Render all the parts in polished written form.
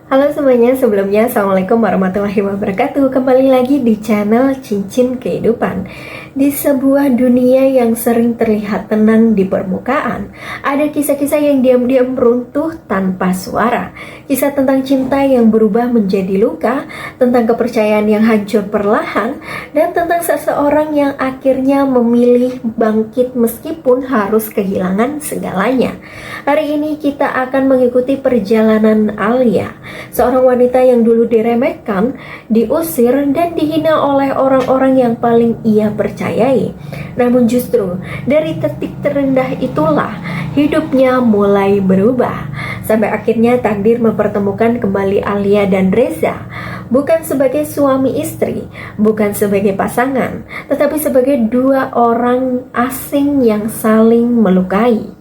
Halo semuanya, sebelumnya Assalamualaikum warahmatullahi wabarakatuh. Kembali lagi di channel Cincin Kehidupan. Di sebuah dunia yang sering terlihat tenang di permukaan, ada kisah-kisah yang diam-diam runtuh tanpa suara. Kisah tentang cinta yang berubah menjadi luka, tentang kepercayaan yang hancur perlahan, dan tentang seseorang yang akhirnya memilih bangkit meskipun harus kehilangan segalanya. Hari ini kita akan mengikuti perjalanan Alia, seorang wanita yang dulu diremehkan, diusir, dan dihina oleh orang-orang yang paling ia percayai. Namun justru dari titik terendah itulah hidupnya mulai berubah. Sampai akhirnya takdir mempertemukan kembali Alia dan Reza. Bukan sebagai suami istri, bukan sebagai pasangan, tetapi sebagai dua orang asing yang saling melukai.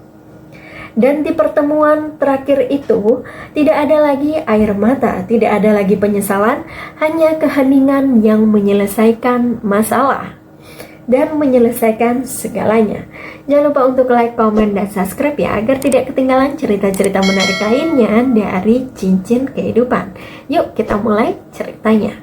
Dan di pertemuan terakhir itu, tidak ada lagi air mata, tidak ada lagi penyesalan, hanya keheningan yang menyelesaikan masalah dan menyelesaikan segalanya. Jangan lupa untuk like, komen, dan subscribe ya, agar tidak ketinggalan cerita-cerita menarik lainnya dari Cincin Kehidupan. Yuk kita mulai ceritanya.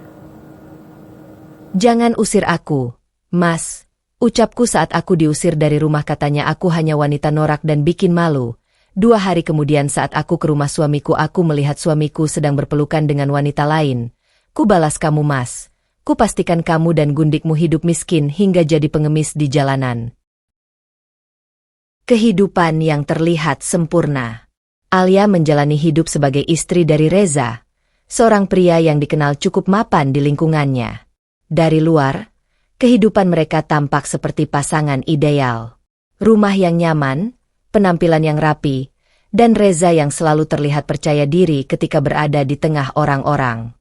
Jangan usir aku, Mas. Ucapku saat aku diusir dari rumah, katanya aku hanya wanita norak dan bikin malu. 2 hari kemudian saat aku ke rumah suamiku, aku melihat suamiku sedang berpelukan dengan wanita lain. Ku balas kamu, Mas. Ku pastikan kamu dan gundikmu hidup miskin hingga jadi pengemis di jalanan. Kehidupan yang terlihat sempurna. Alia menjalani hidup sebagai istri dari Reza, seorang pria yang dikenal cukup mapan di lingkungannya. Dari luar, kehidupan mereka tampak seperti pasangan ideal. Rumah yang nyaman, penampilan yang rapi, dan Reza yang selalu terlihat percaya diri ketika berada di tengah orang-orang.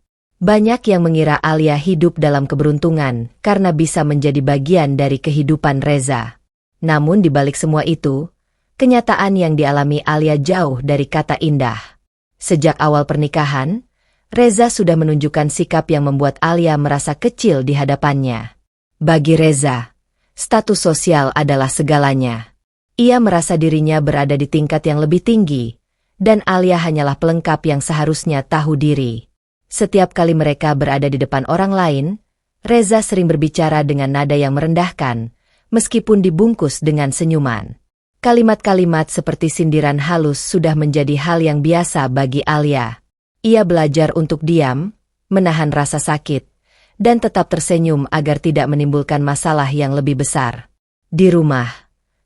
Banyak yang mengira Alia hidup dalam keberuntungan karena bisa menjadi bagian dari kehidupan Reza. Namun di balik semua itu, kenyataan yang dialami Alia jauh dari kata indah. Sejak awal pernikahan, Reza sudah menunjukkan sikap yang membuat Alia merasa kecil di hadapannya. Bagi Reza, status sosial adalah segalanya. Ia merasa dirinya berada di tingkat yang lebih tinggi, dan Alia hanyalah pelengkap yang seharusnya tahu diri. Setiap kali mereka berada di depan orang lain, Reza sering berbicara dengan nada yang merendahkan, meskipun dibungkus dengan senyuman. Kalimat-kalimat seperti sindiran halus sudah menjadi hal yang biasa bagi Alia. Ia belajar untuk diam, menahan rasa sakit, dan tetap tersenyum agar tidak menimbulkan masalah yang lebih besar. Di rumah,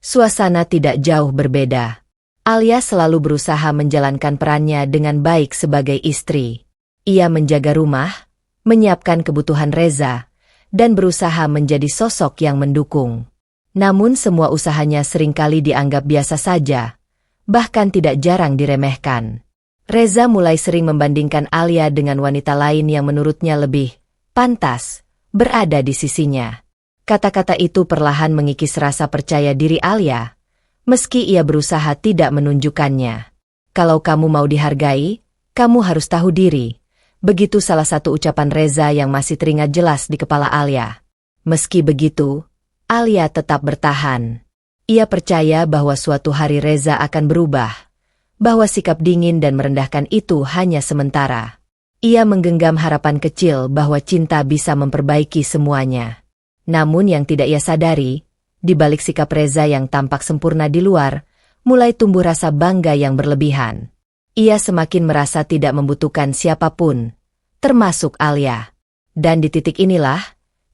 suasana tidak jauh berbeda. Alia selalu berusaha menjalankan perannya dengan baik sebagai istri. Ia menjaga rumah, menyiapkan kebutuhan Reza, dan berusaha menjadi sosok yang mendukung. Namun semua usahanya seringkali dianggap biasa saja, bahkan tidak jarang diremehkan. Reza mulai sering membandingkan Alia dengan wanita lain yang menurutnya lebih pantas berada di sisinya. Kata-kata itu perlahan mengikis rasa percaya diri Alia, meski ia berusaha tidak menunjukkannya. Kalau kamu mau dihargai, kamu harus tahu diri. Begitu salah satu ucapan Reza yang masih teringat jelas di kepala Alia. Meski begitu, Alia tetap bertahan. Ia percaya bahwa suatu hari Reza akan berubah, bahwa sikap dingin dan merendahkan itu hanya sementara. Ia menggenggam harapan kecil bahwa cinta bisa memperbaiki semuanya. Namun yang tidak ia sadari, di balik sikap Reza yang tampak sempurna di luar, mulai tumbuh rasa bangga yang berlebihan. Ia semakin merasa tidak membutuhkan siapapun, termasuk Alia. Dan di titik inilah,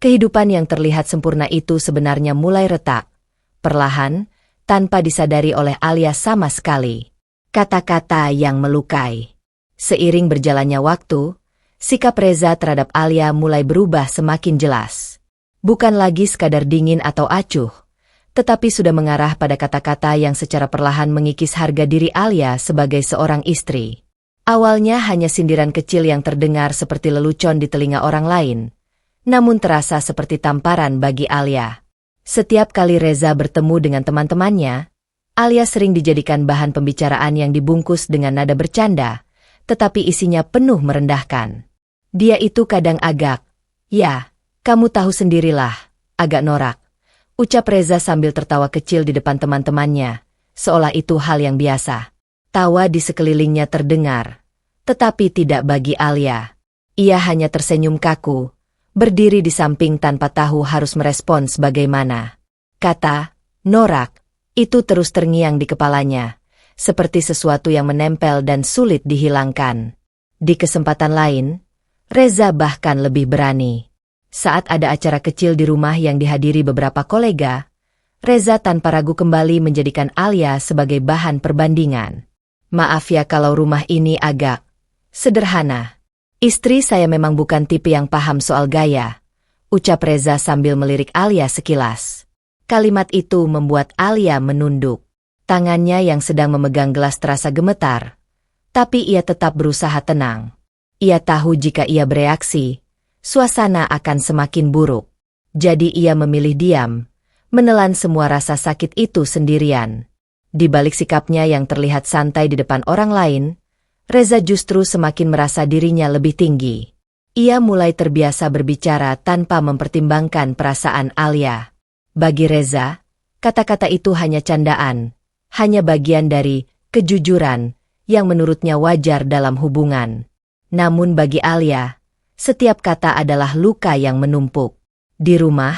kehidupan yang terlihat sempurna itu sebenarnya mulai retak, perlahan, tanpa disadari oleh Alia sama sekali. Kata-kata yang melukai. Seiring berjalannya waktu, sikap Reza terhadap Alia mulai berubah semakin jelas. Bukan lagi sekadar dingin atau acuh, tetapi sudah mengarah pada kata-kata yang secara perlahan mengikis harga diri Alia sebagai seorang istri. Awalnya hanya sindiran kecil yang terdengar seperti lelucon di telinga orang lain, namun terasa seperti tamparan bagi Alia. Setiap kali Reza bertemu dengan teman-temannya, Alia sering dijadikan bahan pembicaraan yang dibungkus dengan nada bercanda, tetapi isinya penuh merendahkan. Dia itu kadang agak, ya, kamu tahu sendirilah, agak norak. Ucap Reza sambil tertawa kecil di depan teman-temannya, seolah itu hal yang biasa. Tawa di sekelilingnya terdengar, Tetapi tidak bagi Alia. Ia hanya tersenyum kaku, berdiri di samping tanpa tahu harus merespons bagaimana. Kata, "Norak," itu terus terngiang di kepalanya, seperti sesuatu yang menempel dan sulit dihilangkan. Di kesempatan lain, Reza bahkan lebih berani. Saat ada acara kecil di rumah yang dihadiri beberapa kolega, Reza tanpa ragu kembali menjadikan Alia sebagai bahan perbandingan. "Maaf ya kalau rumah ini agak sederhana. Istri saya memang bukan tipe yang paham soal gaya," ucap Reza sambil melirik Alia sekilas. Kalimat itu membuat Alia menunduk. Tangannya yang sedang memegang gelas terasa gemetar, tapi ia tetap berusaha tenang. Ia tahu jika ia bereaksi, suasana akan semakin buruk. Jadi ia memilih diam, menelan semua rasa sakit itu sendirian. Di balik sikapnya yang terlihat santai di depan orang lain, Reza justru semakin merasa dirinya lebih tinggi. Ia mulai terbiasa berbicara tanpa mempertimbangkan perasaan Alia. Bagi Reza, kata-kata itu hanya candaan, hanya bagian dari kejujuran yang menurutnya wajar dalam hubungan. Namun bagi Alia, setiap kata adalah luka yang menumpuk. Di rumah,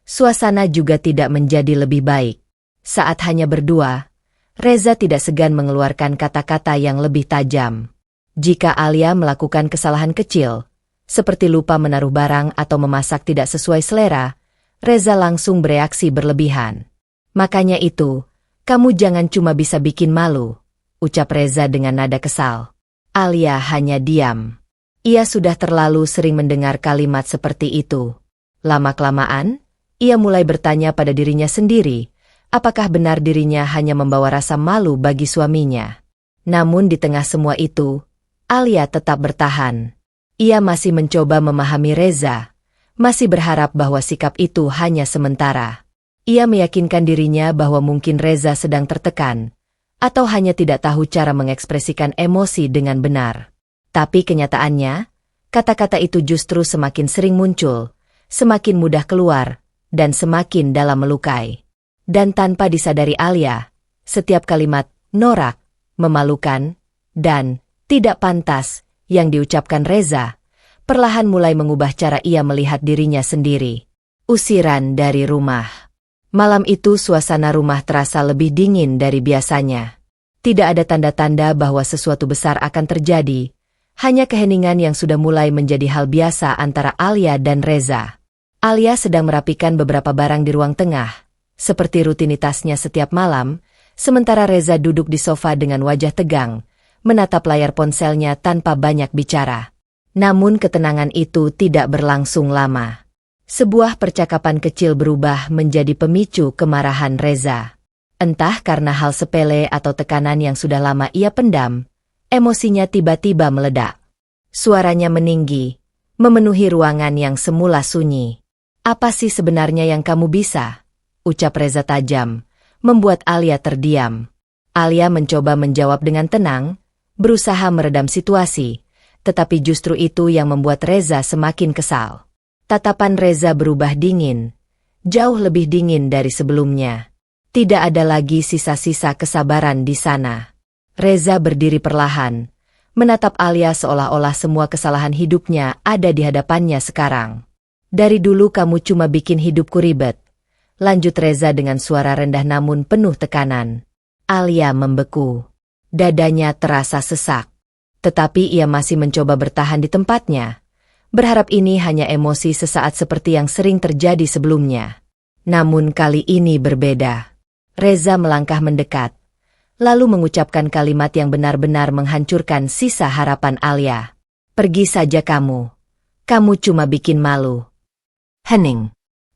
suasana juga tidak menjadi lebih baik. Saat hanya berdua, Reza tidak segan mengeluarkan kata-kata yang lebih tajam. Jika Alia melakukan kesalahan kecil, seperti lupa menaruh barang atau memasak tidak sesuai selera, Reza langsung bereaksi berlebihan. "Makanya itu, kamu jangan cuma bisa bikin malu," ucap Reza dengan nada kesal. Alia hanya diam. Ia sudah terlalu sering mendengar kalimat seperti itu. Lama-kelamaan, ia mulai bertanya pada dirinya sendiri, apakah benar dirinya hanya membawa rasa malu bagi suaminya. Namun di tengah semua itu, Alia tetap bertahan. Ia masih mencoba memahami Reza, masih berharap bahwa sikap itu hanya sementara. Ia meyakinkan dirinya bahwa mungkin Reza sedang tertekan, atau hanya tidak tahu cara mengekspresikan emosi dengan benar. Tapi kenyataannya, kata-kata itu justru semakin sering muncul, semakin mudah keluar, dan semakin dalam melukai. Dan tanpa disadari Alia, setiap kalimat "norak", "memalukan", dan "tidak pantas" yang diucapkan Reza, perlahan mulai mengubah cara ia melihat dirinya sendiri. Usiran dari rumah. Malam itu suasana rumah terasa lebih dingin dari biasanya. Tidak ada tanda-tanda bahwa sesuatu besar akan terjadi, hanya keheningan yang sudah mulai menjadi hal biasa antara Alia dan Reza. Alia sedang merapikan beberapa barang di ruang tengah, seperti rutinitasnya setiap malam, sementara Reza duduk di sofa dengan wajah tegang, menatap layar ponselnya tanpa banyak bicara. Namun ketenangan itu tidak berlangsung lama. Sebuah percakapan kecil berubah menjadi pemicu kemarahan Reza. Entah karena hal sepele atau tekanan yang sudah lama ia pendam, emosinya tiba-tiba meledak. Suaranya meninggi, memenuhi ruangan yang semula sunyi. "Apa sih sebenarnya yang kamu bisa?" ucap Reza tajam, membuat Alia terdiam. Alia mencoba menjawab dengan tenang, berusaha meredam situasi, tetapi justru itu yang membuat Reza semakin kesal. Tatapan Reza berubah dingin, jauh lebih dingin dari sebelumnya. Tidak ada lagi sisa-sisa kesabaran di sana. Reza berdiri perlahan, menatap Alia seolah-olah semua kesalahan hidupnya ada di hadapannya sekarang. "Dari dulu kamu cuma bikin hidupku ribet," lanjut Reza dengan suara rendah namun penuh tekanan. Alia membeku. Dadanya terasa sesak. Tetapi ia masih mencoba bertahan di tempatnya, berharap ini hanya emosi sesaat seperti yang sering terjadi sebelumnya. Namun kali ini berbeda. Reza melangkah mendekat, lalu mengucapkan kalimat yang benar-benar menghancurkan sisa harapan Alia. "Pergi saja kamu. Kamu cuma bikin malu." Hening.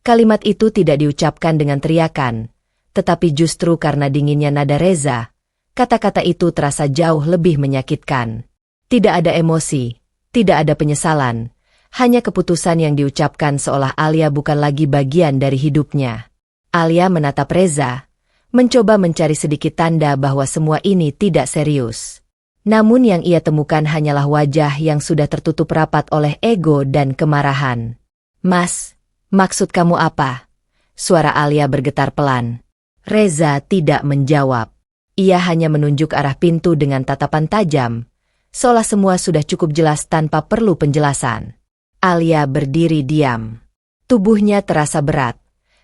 Kalimat itu tidak diucapkan dengan teriakan, tetapi justru karena dinginnya nada Reza, kata-kata itu terasa jauh lebih menyakitkan. Tidak ada emosi, tidak ada penyesalan, hanya keputusan yang diucapkan seolah Alia bukan lagi bagian dari hidupnya. Alia menatap Reza, mencoba mencari sedikit tanda bahwa semua ini tidak serius. Namun yang ia temukan hanyalah wajah yang sudah tertutup rapat oleh ego dan kemarahan. "Mas, maksud kamu apa?" Suara Alia bergetar pelan. Reza tidak menjawab. Ia hanya menunjuk arah pintu dengan tatapan tajam, seolah semua sudah cukup jelas tanpa perlu penjelasan. Alia berdiri diam. Tubuhnya terasa berat,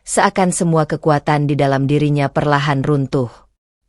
seakan semua kekuatan di dalam dirinya perlahan runtuh.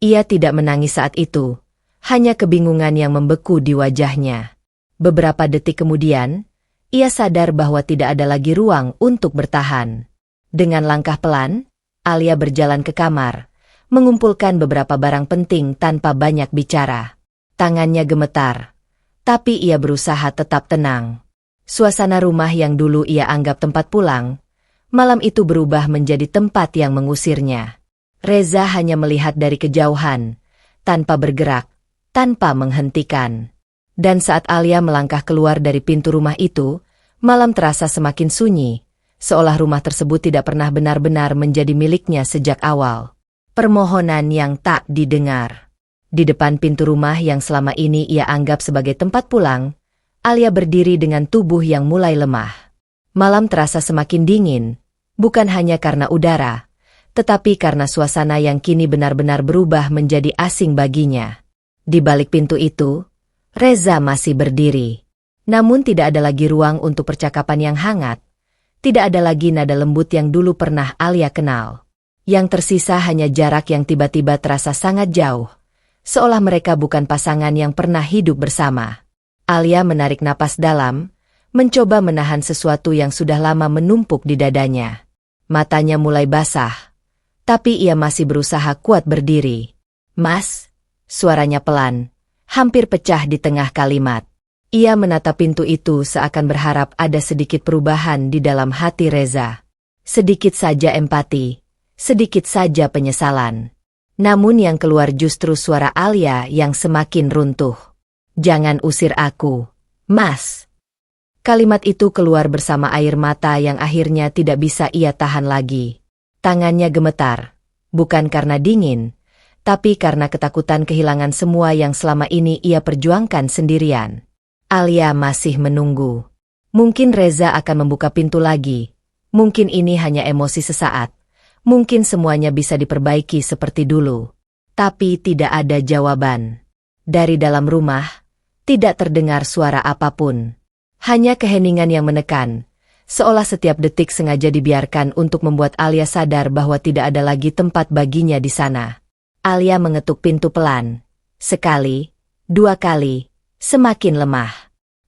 Ia tidak menangis saat itu, hanya kebingungan yang membeku di wajahnya. Beberapa detik kemudian, ia sadar bahwa tidak ada lagi ruang untuk bertahan. Dengan langkah pelan, Alia berjalan ke kamar, mengumpulkan beberapa barang penting tanpa banyak bicara. Tangannya gemetar, tapi ia berusaha tetap tenang. Suasana rumah yang dulu ia anggap tempat pulang, malam itu berubah menjadi tempat yang mengusirnya. Reza hanya melihat dari kejauhan, tanpa bergerak, tanpa menghentikan. Dan saat Alia melangkah keluar dari pintu rumah itu, malam terasa semakin sunyi, seolah rumah tersebut tidak pernah benar-benar menjadi miliknya sejak awal. Permohonan yang tak didengar. Di depan pintu rumah yang selama ini ia anggap sebagai tempat pulang, Alia berdiri dengan tubuh yang mulai lemah. Malam terasa semakin dingin, bukan hanya karena udara, tetapi karena suasana yang kini benar-benar berubah menjadi asing baginya. Di balik pintu itu, Reza masih berdiri. Namun tidak ada lagi ruang untuk percakapan yang hangat. Tidak ada lagi nada lembut yang dulu pernah Alia kenal. Yang tersisa hanya jarak yang tiba-tiba terasa sangat jauh. Seolah mereka bukan pasangan yang pernah hidup bersama. Alia menarik napas dalam, mencoba menahan sesuatu yang sudah lama menumpuk di dadanya. Matanya mulai basah, tapi ia masih berusaha kuat berdiri. "Mas," suaranya pelan, hampir pecah di tengah kalimat. Ia menatap pintu itu seakan berharap ada sedikit perubahan di dalam hati Reza. Sedikit saja empati, sedikit saja penyesalan. Namun yang keluar justru suara Alia yang semakin runtuh. "Jangan usir aku, Mas." Kalimat itu keluar bersama air mata yang akhirnya tidak bisa ia tahan lagi. Tangannya gemetar, bukan karena dingin, tapi karena ketakutan kehilangan semua yang selama ini ia perjuangkan sendirian. Alia masih menunggu. Mungkin Reza akan membuka pintu lagi. Mungkin ini hanya emosi sesaat. Mungkin semuanya bisa diperbaiki seperti dulu. Tapi tidak ada jawaban. Dari dalam rumah, tidak terdengar suara apapun. Hanya keheningan yang menekan, seolah setiap detik sengaja dibiarkan untuk membuat Alia sadar bahwa tidak ada lagi tempat baginya di sana. Alia mengetuk pintu pelan. Sekali, dua kali, semakin lemah.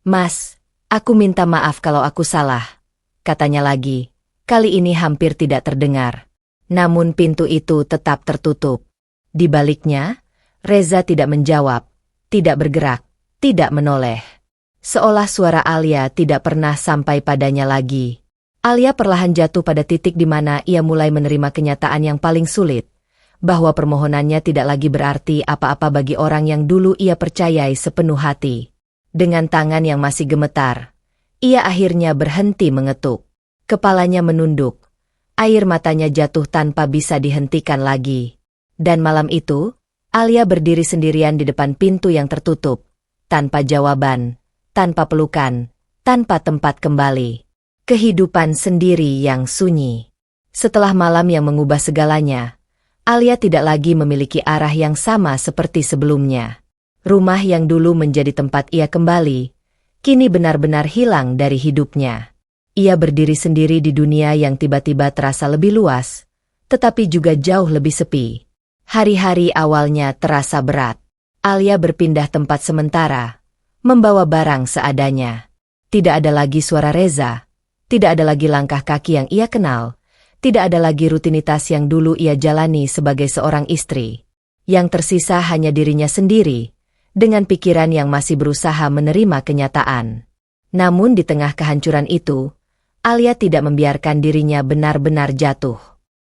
"Mas, aku minta maaf kalau aku salah," katanya lagi. Kali ini hampir tidak terdengar. Namun pintu itu tetap tertutup. Di baliknya, Reza tidak menjawab, tidak bergerak, tidak menoleh. Seolah suara Alia tidak pernah sampai padanya lagi. Alia perlahan jatuh pada titik di mana ia mulai menerima kenyataan yang paling sulit. Bahwa permohonannya tidak lagi berarti apa-apa bagi orang yang dulu ia percayai sepenuh hati. Dengan tangan yang masih gemetar, ia akhirnya berhenti mengetuk. Kepalanya menunduk, air matanya jatuh tanpa bisa dihentikan lagi. Dan malam itu, Alia berdiri sendirian di depan pintu yang tertutup, tanpa jawaban, tanpa pelukan, tanpa tempat kembali. Kehidupan sendiri yang sunyi. Setelah malam yang mengubah segalanya, Alia tidak lagi memiliki arah yang sama seperti sebelumnya. Rumah yang dulu menjadi tempat ia kembali, kini benar-benar hilang dari hidupnya. Ia berdiri sendiri di dunia yang tiba-tiba terasa lebih luas, tetapi juga jauh lebih sepi. Hari-hari awalnya terasa berat. Alia berpindah tempat sementara, membawa barang seadanya. Tidak ada lagi suara Reza, tidak ada lagi langkah kaki yang ia kenal. Tidak ada lagi rutinitas yang dulu ia jalani sebagai seorang istri. Yang tersisa hanya dirinya sendiri, dengan pikiran yang masih berusaha menerima kenyataan. Namun di tengah kehancuran itu, Alia tidak membiarkan dirinya benar-benar jatuh.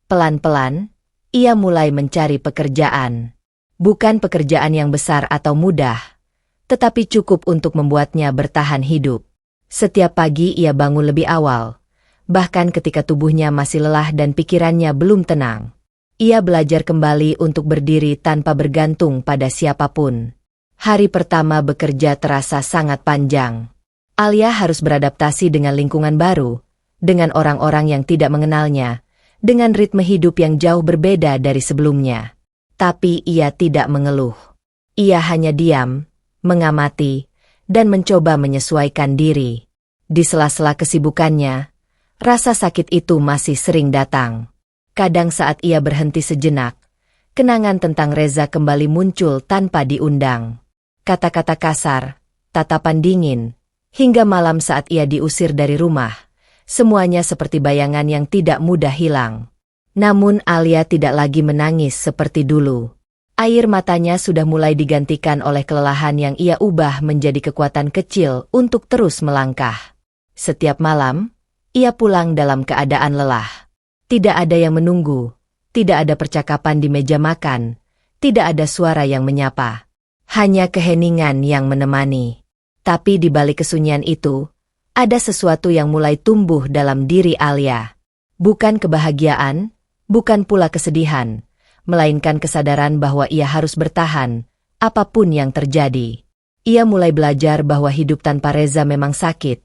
Pelan-pelan, ia mulai mencari pekerjaan. Bukan pekerjaan yang besar atau mudah, tetapi cukup untuk membuatnya bertahan hidup. Setiap pagi ia bangun lebih awal. Bahkan ketika tubuhnya masih lelah dan pikirannya belum tenang. Ia belajar kembali untuk berdiri tanpa bergantung pada siapapun. Hari pertama bekerja terasa sangat panjang. Alia harus beradaptasi dengan lingkungan baru, dengan orang-orang yang tidak mengenalnya, dengan ritme hidup yang jauh berbeda dari sebelumnya. Tapi ia tidak mengeluh. Ia hanya diam, mengamati, dan mencoba menyesuaikan diri. Di sela-sela kesibukannya, rasa sakit itu masih sering datang. Kadang saat ia berhenti sejenak, kenangan tentang Reza kembali muncul tanpa diundang. Kata-kata kasar, tatapan dingin, hingga malam saat ia diusir dari rumah, semuanya seperti bayangan yang tidak mudah hilang. Namun Alia tidak lagi menangis seperti dulu. Air matanya sudah mulai digantikan oleh kelelahan yang ia ubah menjadi kekuatan kecil untuk terus melangkah. Setiap malam, ia pulang dalam keadaan lelah. Tidak ada yang menunggu, tidak ada percakapan di meja makan, tidak ada suara yang menyapa. Hanya keheningan yang menemani. Tapi di balik kesunyian itu, ada sesuatu yang mulai tumbuh dalam diri Alia. Bukan kebahagiaan, bukan pula kesedihan, melainkan kesadaran bahwa ia harus bertahan, apapun yang terjadi. Ia mulai belajar bahwa hidup tanpa Reza memang sakit,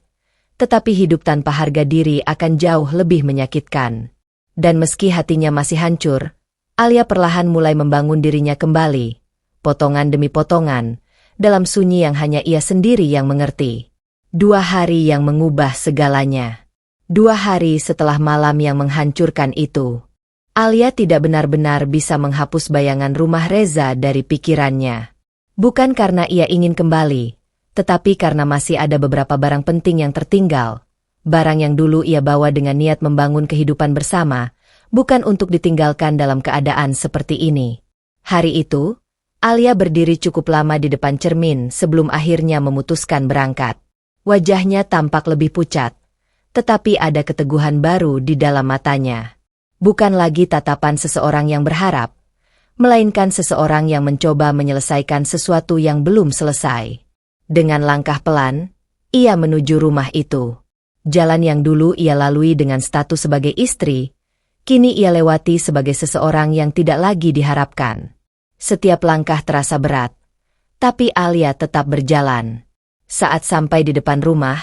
tetapi hidup tanpa harga diri akan jauh lebih menyakitkan. Dan meski hatinya masih hancur, Alia perlahan mulai membangun dirinya kembali, potongan demi potongan, dalam sunyi yang hanya ia sendiri yang mengerti. 2 hari yang mengubah segalanya. 2 hari setelah malam yang menghancurkan itu, Alia tidak benar-benar bisa menghapus bayangan rumah Reza dari pikirannya. Bukan karena ia ingin kembali, tetapi karena masih ada beberapa barang penting yang tertinggal. Barang yang dulu ia bawa dengan niat membangun kehidupan bersama, bukan untuk ditinggalkan dalam keadaan seperti ini. Hari itu, Alia berdiri cukup lama di depan cermin sebelum akhirnya memutuskan berangkat. Wajahnya tampak lebih pucat, tetapi ada keteguhan baru di dalam matanya. Bukan lagi tatapan seseorang yang berharap, melainkan seseorang yang mencoba menyelesaikan sesuatu yang belum selesai. Dengan langkah pelan, ia menuju rumah itu. Jalan yang dulu ia lalui dengan status sebagai istri, kini ia lewati sebagai seseorang yang tidak lagi diharapkan. Setiap langkah terasa berat, tapi Alia tetap berjalan. Saat sampai di depan rumah,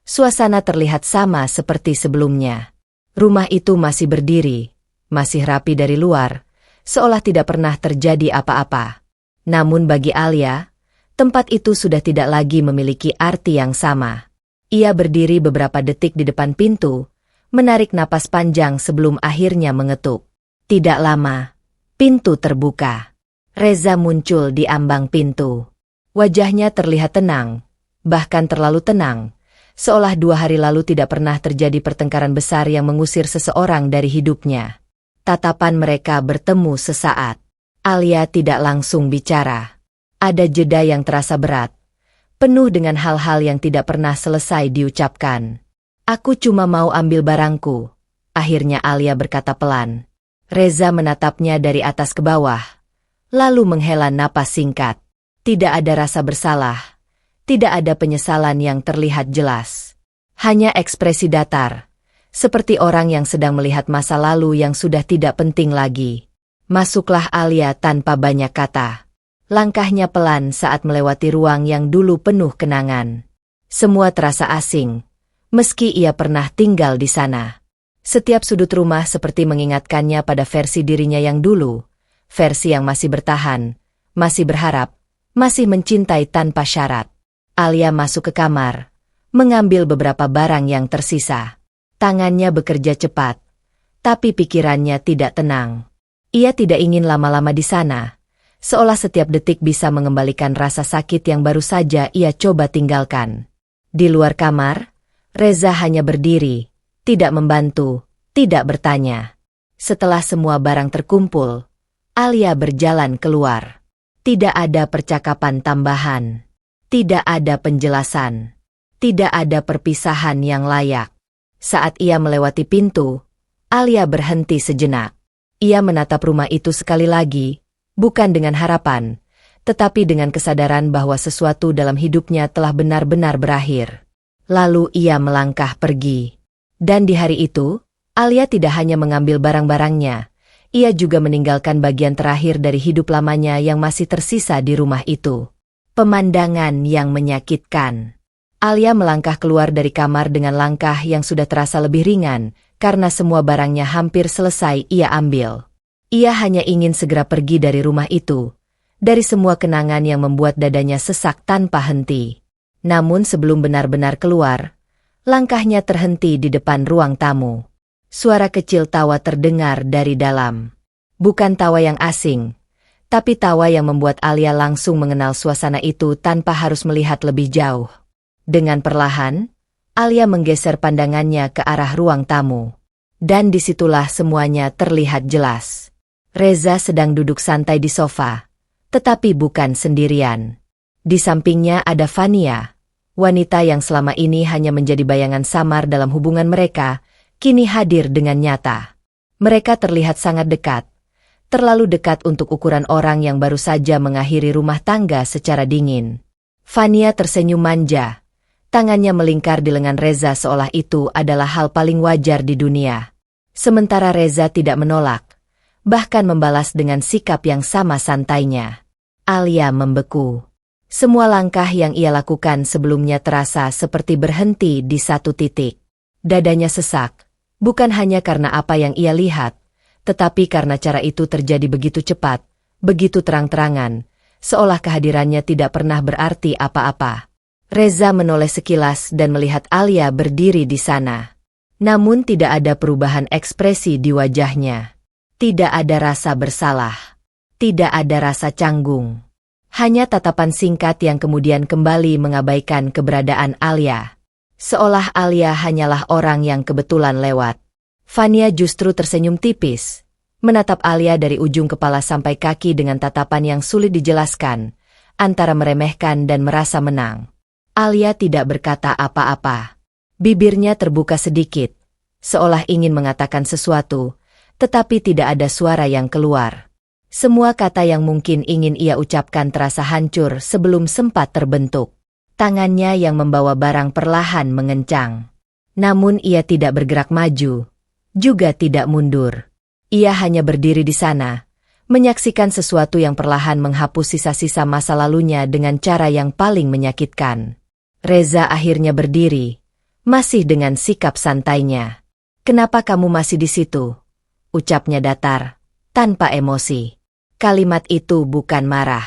suasana terlihat sama seperti sebelumnya. Rumah itu masih berdiri, masih rapi dari luar, seolah tidak pernah terjadi apa-apa. Namun bagi Alia, tempat itu sudah tidak lagi memiliki arti yang sama. Ia berdiri beberapa detik di depan pintu, menarik napas panjang sebelum akhirnya mengetuk. Tidak lama, pintu terbuka. Reza muncul di ambang pintu. Wajahnya terlihat tenang, bahkan terlalu tenang, seolah 2 hari lalu tidak pernah terjadi pertengkaran besar yang mengusir seseorang dari hidupnya. Tatapan mereka bertemu sesaat. Alia tidak langsung bicara. Ada jeda yang terasa berat, penuh dengan hal-hal yang tidak pernah selesai diucapkan. Aku cuma mau ambil barangku, akhirnya Alia berkata pelan. Reza menatapnya dari atas ke bawah, lalu menghela napas singkat. Tidak ada rasa bersalah, tidak ada penyesalan yang terlihat jelas. Hanya ekspresi datar, seperti orang yang sedang melihat masa lalu yang sudah tidak penting lagi. Masuklah Alia tanpa banyak kata. Langkahnya pelan saat melewati ruang yang dulu penuh kenangan. Semua terasa asing, meski ia pernah tinggal di sana. Setiap sudut rumah seperti mengingatkannya pada versi dirinya yang dulu, versi yang masih bertahan, masih berharap, masih mencintai tanpa syarat. Alia masuk ke kamar, mengambil beberapa barang yang tersisa. Tangannya bekerja cepat, tapi pikirannya tidak tenang. Ia tidak ingin lama-lama di sana, seolah setiap detik bisa mengembalikan rasa sakit yang baru saja ia coba tinggalkan. Di luar kamar, Reza hanya berdiri, tidak membantu, tidak bertanya. Setelah semua barang terkumpul, Alia berjalan keluar. Tidak ada percakapan tambahan, tidak ada penjelasan, tidak ada perpisahan yang layak. Saat ia melewati pintu, Alia berhenti sejenak. Ia menatap rumah itu sekali lagi, bukan dengan harapan, tetapi dengan kesadaran bahwa sesuatu dalam hidupnya telah benar-benar berakhir. Lalu ia melangkah pergi. Dan di hari itu, Alia tidak hanya mengambil barang-barangnya, ia juga meninggalkan bagian terakhir dari hidup lamanya yang masih tersisa di rumah itu. Pemandangan yang menyakitkan. Alia melangkah keluar dari kamar dengan langkah yang sudah terasa lebih ringan, karena semua barangnya hampir selesai ia ambil. Ia hanya ingin segera pergi dari rumah itu, dari semua kenangan yang membuat dadanya sesak tanpa henti. Namun sebelum benar-benar keluar, langkahnya terhenti di depan ruang tamu. Suara kecil tawa terdengar dari dalam. Bukan tawa yang asing, tapi tawa yang membuat Alia langsung mengenal suasana itu tanpa harus melihat lebih jauh. Dengan perlahan, Alia menggeser pandangannya ke arah ruang tamu. Dan disitulah semuanya terlihat jelas. Reza sedang duduk santai di sofa, tetapi bukan sendirian. Di sampingnya ada Fania, wanita yang selama ini hanya menjadi bayangan samar dalam hubungan mereka, kini hadir dengan nyata. Mereka terlihat sangat dekat, terlalu dekat untuk ukuran orang yang baru saja mengakhiri rumah tangga secara dingin. Fania tersenyum manja, tangannya melingkar di lengan Reza seolah itu adalah hal paling wajar di dunia. Sementara Reza tidak menolak, bahkan membalas dengan sikap yang sama santainya. Alia membeku. Semua langkah yang ia lakukan sebelumnya terasa seperti berhenti di satu titik. Dadanya sesak, bukan hanya karena apa yang ia lihat, tetapi karena cara itu terjadi begitu cepat, begitu terang-terangan, seolah kehadirannya tidak pernah berarti apa-apa. Reza menoleh sekilas dan melihat Alia berdiri di sana. Namun tidak ada perubahan ekspresi di wajahnya. Tidak ada rasa bersalah. Tidak ada rasa canggung. Hanya tatapan singkat yang kemudian kembali mengabaikan keberadaan Alia. Seolah Alia hanyalah orang yang kebetulan lewat. Fania justru tersenyum tipis, menatap Alia dari ujung kepala sampai kaki dengan tatapan yang sulit dijelaskan, antara meremehkan dan merasa menang. Alia tidak berkata apa-apa. Bibirnya terbuka sedikit, seolah ingin mengatakan sesuatu, tetapi tidak ada suara yang keluar. Semua kata yang mungkin ingin ia ucapkan terasa hancur sebelum sempat terbentuk. Tangannya yang membawa barang perlahan mengencang. Namun ia tidak bergerak maju, juga tidak mundur. Ia hanya berdiri di sana, menyaksikan sesuatu yang perlahan menghapus sisa-sisa masa lalunya dengan cara yang paling menyakitkan. Reza akhirnya berdiri, masih dengan sikap santainya. "Kenapa kamu masih di situ?" ucapnya datar, tanpa emosi. Kalimat itu bukan marah,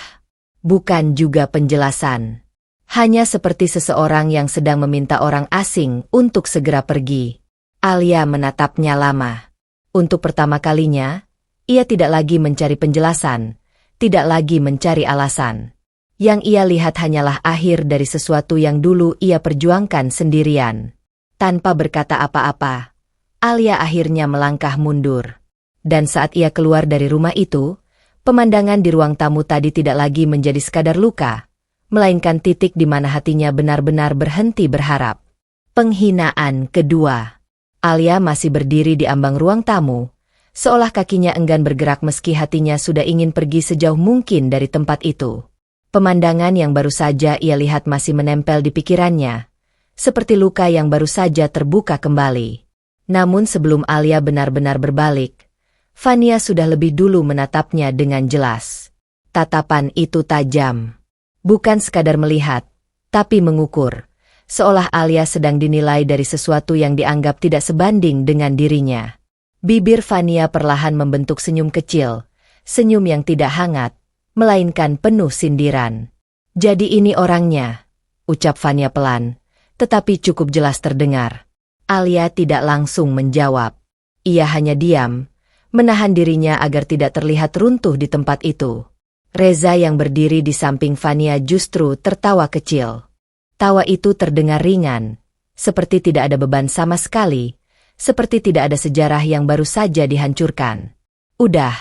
bukan juga penjelasan. Hanya seperti seseorang yang sedang meminta orang asing untuk segera pergi. Alia menatapnya lama. Untuk pertama kalinya, ia tidak lagi mencari penjelasan, tidak lagi mencari alasan. Yang ia lihat hanyalah akhir dari sesuatu yang dulu ia perjuangkan sendirian. Tanpa berkata apa-apa, Alia akhirnya melangkah mundur. Dan saat ia keluar dari rumah itu, pemandangan di ruang tamu tadi tidak lagi menjadi sekadar luka, melainkan titik di mana hatinya benar-benar berhenti berharap. Penghinaan kedua. Alia masih berdiri di ambang ruang tamu, seolah kakinya enggan bergerak meski hatinya sudah ingin pergi sejauh mungkin dari tempat itu. Pemandangan yang baru saja ia lihat masih menempel di pikirannya, seperti luka yang baru saja terbuka kembali. Namun sebelum Alia benar-benar berbalik, Fania sudah lebih dulu menatapnya dengan jelas. Tatapan itu tajam. Bukan sekadar melihat, tapi mengukur. Seolah Alia sedang dinilai dari sesuatu yang dianggap tidak sebanding dengan dirinya. Bibir Fania perlahan membentuk senyum kecil, senyum yang tidak hangat, melainkan penuh sindiran. "Jadi ini orangnya," ucap Fania pelan, tetapi cukup jelas terdengar. Alia tidak langsung menjawab. Ia hanya diam, menahan dirinya agar tidak terlihat runtuh di tempat itu. Reza yang berdiri di samping Fania justru tertawa kecil. Tawa itu terdengar ringan, seperti tidak ada beban sama sekali, seperti tidak ada sejarah yang baru saja dihancurkan. "Udah,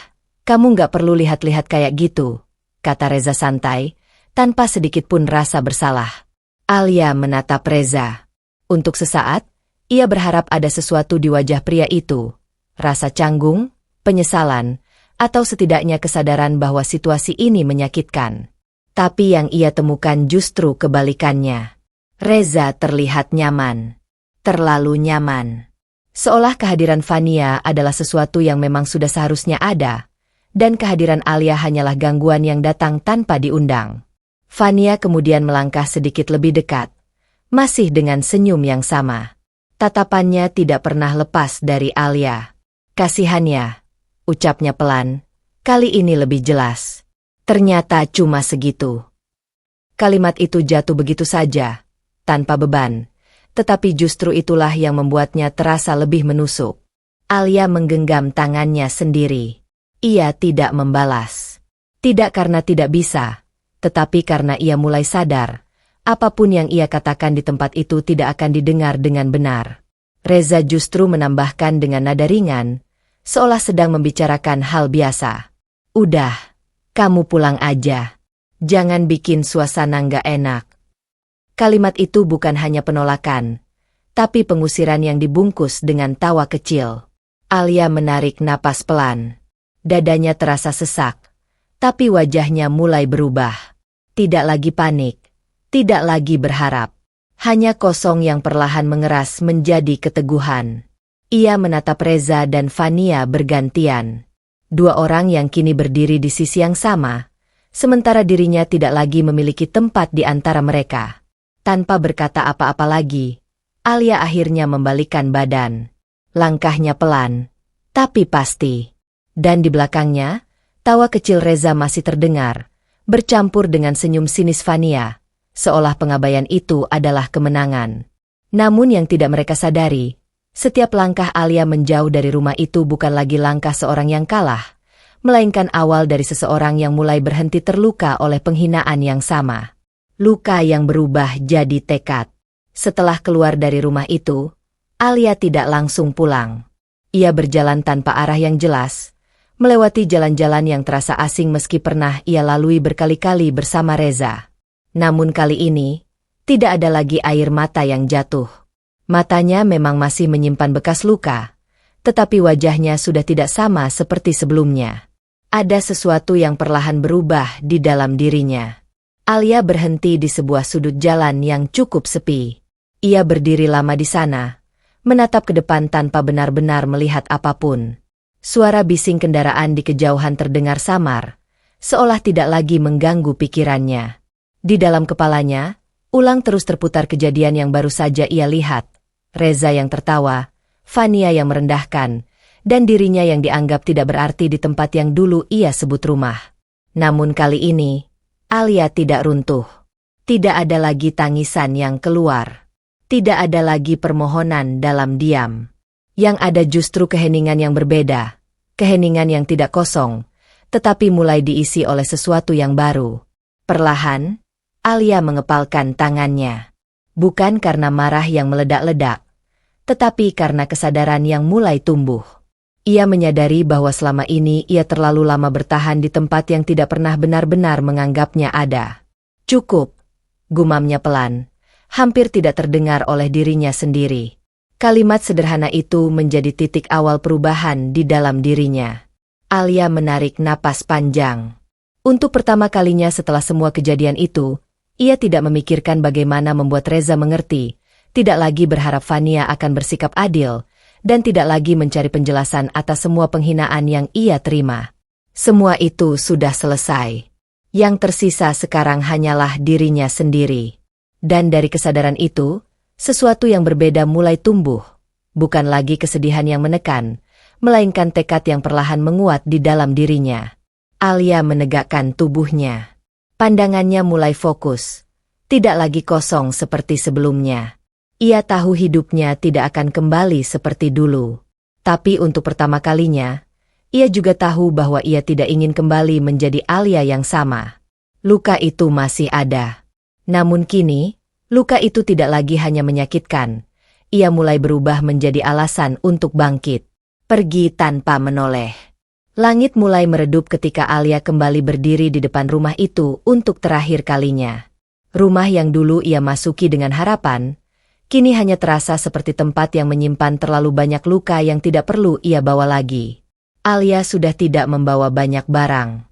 kamu nggak perlu lihat-lihat kayak gitu," kata Reza santai, tanpa sedikit pun rasa bersalah. Alia menatap Reza. Untuk sesaat, ia berharap ada sesuatu di wajah pria itu. Rasa canggung, penyesalan, atau setidaknya kesadaran bahwa situasi ini menyakitkan. Tapi yang ia temukan justru kebalikannya. Reza terlihat nyaman. Terlalu nyaman. Seolah kehadiran Fania adalah sesuatu yang memang sudah seharusnya ada, dan kehadiran Alia hanyalah gangguan yang datang tanpa diundang. Fania kemudian melangkah sedikit lebih dekat, masih dengan senyum yang sama. Tatapannya tidak pernah lepas dari Alia. "Kasihannya," ucapnya pelan, kali ini lebih jelas. "Ternyata cuma segitu." Kalimat itu jatuh begitu saja, tanpa beban. Tetapi justru itulah yang membuatnya terasa lebih menusuk. Alia menggenggam tangannya sendiri. Ia tidak membalas. Tidak karena tidak bisa, tetapi karena ia mulai sadar, apapun yang ia katakan di tempat itu tidak akan didengar dengan benar. Reza justru menambahkan dengan nada ringan, seolah sedang membicarakan hal biasa. Udah, kamu pulang aja. Jangan bikin suasana nggak enak. Kalimat itu bukan hanya penolakan, tapi pengusiran yang dibungkus dengan tawa kecil. Alia menarik napas pelan. Dadanya terasa sesak, tapi wajahnya mulai berubah. Tidak lagi panik, tidak lagi berharap. Hanya kosong yang perlahan mengeras menjadi keteguhan. Ia menatap Reza dan Fania bergantian. Dua orang yang kini berdiri di sisi yang sama, sementara dirinya tidak lagi memiliki tempat di antara mereka. Tanpa berkata apa-apa lagi, Alia akhirnya membalikkan badan. Langkahnya pelan, tapi pasti. Dan di belakangnya, tawa kecil Reza masih terdengar, bercampur dengan senyum sinis Fania, seolah pengabaian itu adalah kemenangan. Namun yang tidak mereka sadari, setiap langkah Alia menjauh dari rumah itu bukan lagi langkah seorang yang kalah, melainkan awal dari seseorang yang mulai berhenti terluka oleh penghinaan yang sama. Luka yang berubah jadi tekad. Setelah keluar dari rumah itu, Alia tidak langsung pulang. Ia berjalan tanpa arah yang jelas, melewati jalan-jalan yang terasa asing meski pernah ia lalui berkali-kali bersama Reza. Namun kali ini, tidak ada lagi air mata yang jatuh. Matanya memang masih menyimpan bekas luka, tetapi wajahnya sudah tidak sama seperti sebelumnya. Ada sesuatu yang perlahan berubah di dalam dirinya. Alia berhenti di sebuah sudut jalan yang cukup sepi. Ia berdiri lama di sana, menatap ke depan tanpa benar-benar melihat apapun. Suara bising kendaraan di kejauhan terdengar samar, seolah tidak lagi mengganggu pikirannya. Di dalam kepalanya, ulang terus terputar kejadian yang baru saja ia lihat. Reza yang tertawa, Fania yang merendahkan, dan dirinya yang dianggap tidak berarti di tempat yang dulu ia sebut rumah. Namun kali ini, Alia tidak runtuh. Tidak ada lagi tangisan yang keluar. Tidak ada lagi permohonan dalam diam. Yang ada justru keheningan yang berbeda. Keheningan yang tidak kosong, tetapi mulai diisi oleh sesuatu yang baru. Perlahan, Alia mengepalkan tangannya. Bukan karena marah yang meledak-ledak, tetapi karena kesadaran yang mulai tumbuh. Ia menyadari bahwa selama ini ia terlalu lama bertahan di tempat yang tidak pernah benar-benar menganggapnya ada. Cukup, gumamnya pelan, hampir tidak terdengar oleh dirinya sendiri. Kalimat sederhana itu menjadi titik awal perubahan di dalam dirinya. Alia menarik napas panjang. Untuk pertama kalinya setelah semua kejadian itu, ia tidak memikirkan bagaimana membuat Reza mengerti, tidak lagi berharap Fania akan bersikap adil, dan tidak lagi mencari penjelasan atas semua penghinaan yang ia terima. Semua itu sudah selesai. Yang tersisa sekarang hanyalah dirinya sendiri. Dan dari kesadaran itu, sesuatu yang berbeda mulai tumbuh. Bukan lagi kesedihan yang menekan, melainkan tekad yang perlahan menguat di dalam dirinya. Alia menegakkan tubuhnya. Pandangannya mulai fokus. Tidak lagi kosong seperti sebelumnya. Ia tahu hidupnya tidak akan kembali seperti dulu. Tapi untuk pertama kalinya, ia juga tahu bahwa ia tidak ingin kembali menjadi Alia yang sama. Luka itu masih ada. Namun kini, luka itu tidak lagi hanya menyakitkan. Ia mulai berubah menjadi alasan untuk bangkit. Pergi tanpa menoleh. Langit mulai meredup ketika Alia kembali berdiri di depan rumah itu untuk terakhir kalinya. Rumah yang dulu ia masuki dengan harapan, kini hanya terasa seperti tempat yang menyimpan terlalu banyak luka yang tidak perlu ia bawa lagi. Alia sudah tidak membawa banyak barang.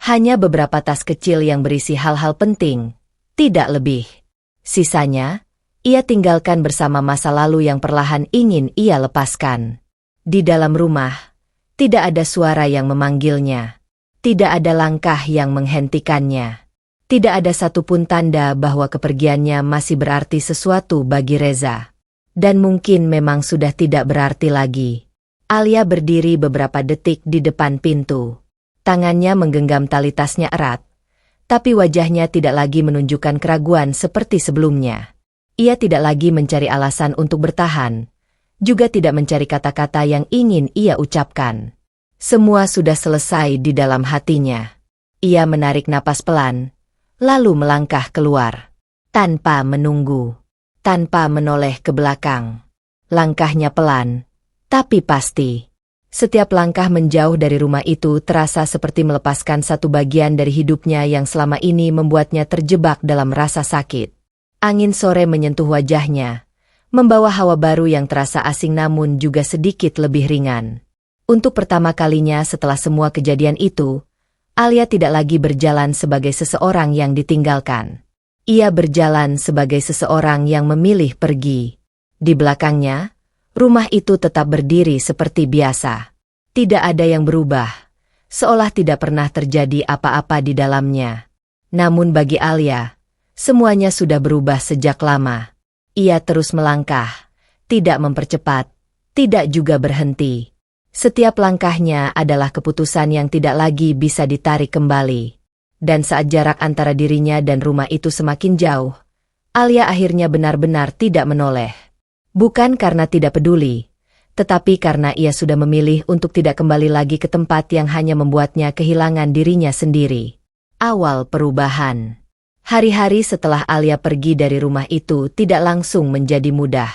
Hanya beberapa tas kecil yang berisi hal-hal penting, tidak lebih. Sisanya, ia tinggalkan bersama masa lalu yang perlahan ingin ia lepaskan. Di dalam rumah, tidak ada suara yang memanggilnya. Tidak ada langkah yang menghentikannya. Tidak ada satupun tanda bahwa kepergiannya masih berarti sesuatu bagi Reza. Dan mungkin memang sudah tidak berarti lagi. Alia berdiri beberapa detik di depan pintu. Tangannya menggenggam tali tasnya erat. Tapi wajahnya tidak lagi menunjukkan keraguan seperti sebelumnya. Ia tidak lagi mencari alasan untuk bertahan, juga tidak mencari kata-kata yang ingin ia ucapkan. Semua sudah selesai di dalam hatinya. Ia menarik napas pelan, lalu melangkah keluar. Tanpa menunggu, tanpa menoleh ke belakang. Langkahnya pelan, tapi pasti. Setiap langkah menjauh dari rumah itu terasa seperti melepaskan satu bagian dari hidupnya yang selama ini membuatnya terjebak dalam rasa sakit. Angin sore menyentuh wajahnya, membawa hawa baru yang terasa asing namun juga sedikit lebih ringan. Untuk pertama kalinya setelah semua kejadian itu, Alia tidak lagi berjalan sebagai seseorang yang ditinggalkan. Ia berjalan sebagai seseorang yang memilih pergi. Di belakangnya, rumah itu tetap berdiri seperti biasa. Tidak ada yang berubah, seolah tidak pernah terjadi apa-apa di dalamnya. Namun bagi Alia, semuanya sudah berubah sejak lama. Ia terus melangkah, tidak mempercepat, tidak juga berhenti. Setiap langkahnya adalah keputusan yang tidak lagi bisa ditarik kembali. Dan saat jarak antara dirinya dan rumah itu semakin jauh, Alia akhirnya benar-benar tidak menoleh. Bukan karena tidak peduli, tetapi karena ia sudah memilih untuk tidak kembali lagi ke tempat yang hanya membuatnya kehilangan dirinya sendiri. Awal perubahan. Hari-hari setelah Alia pergi dari rumah itu tidak langsung menjadi mudah.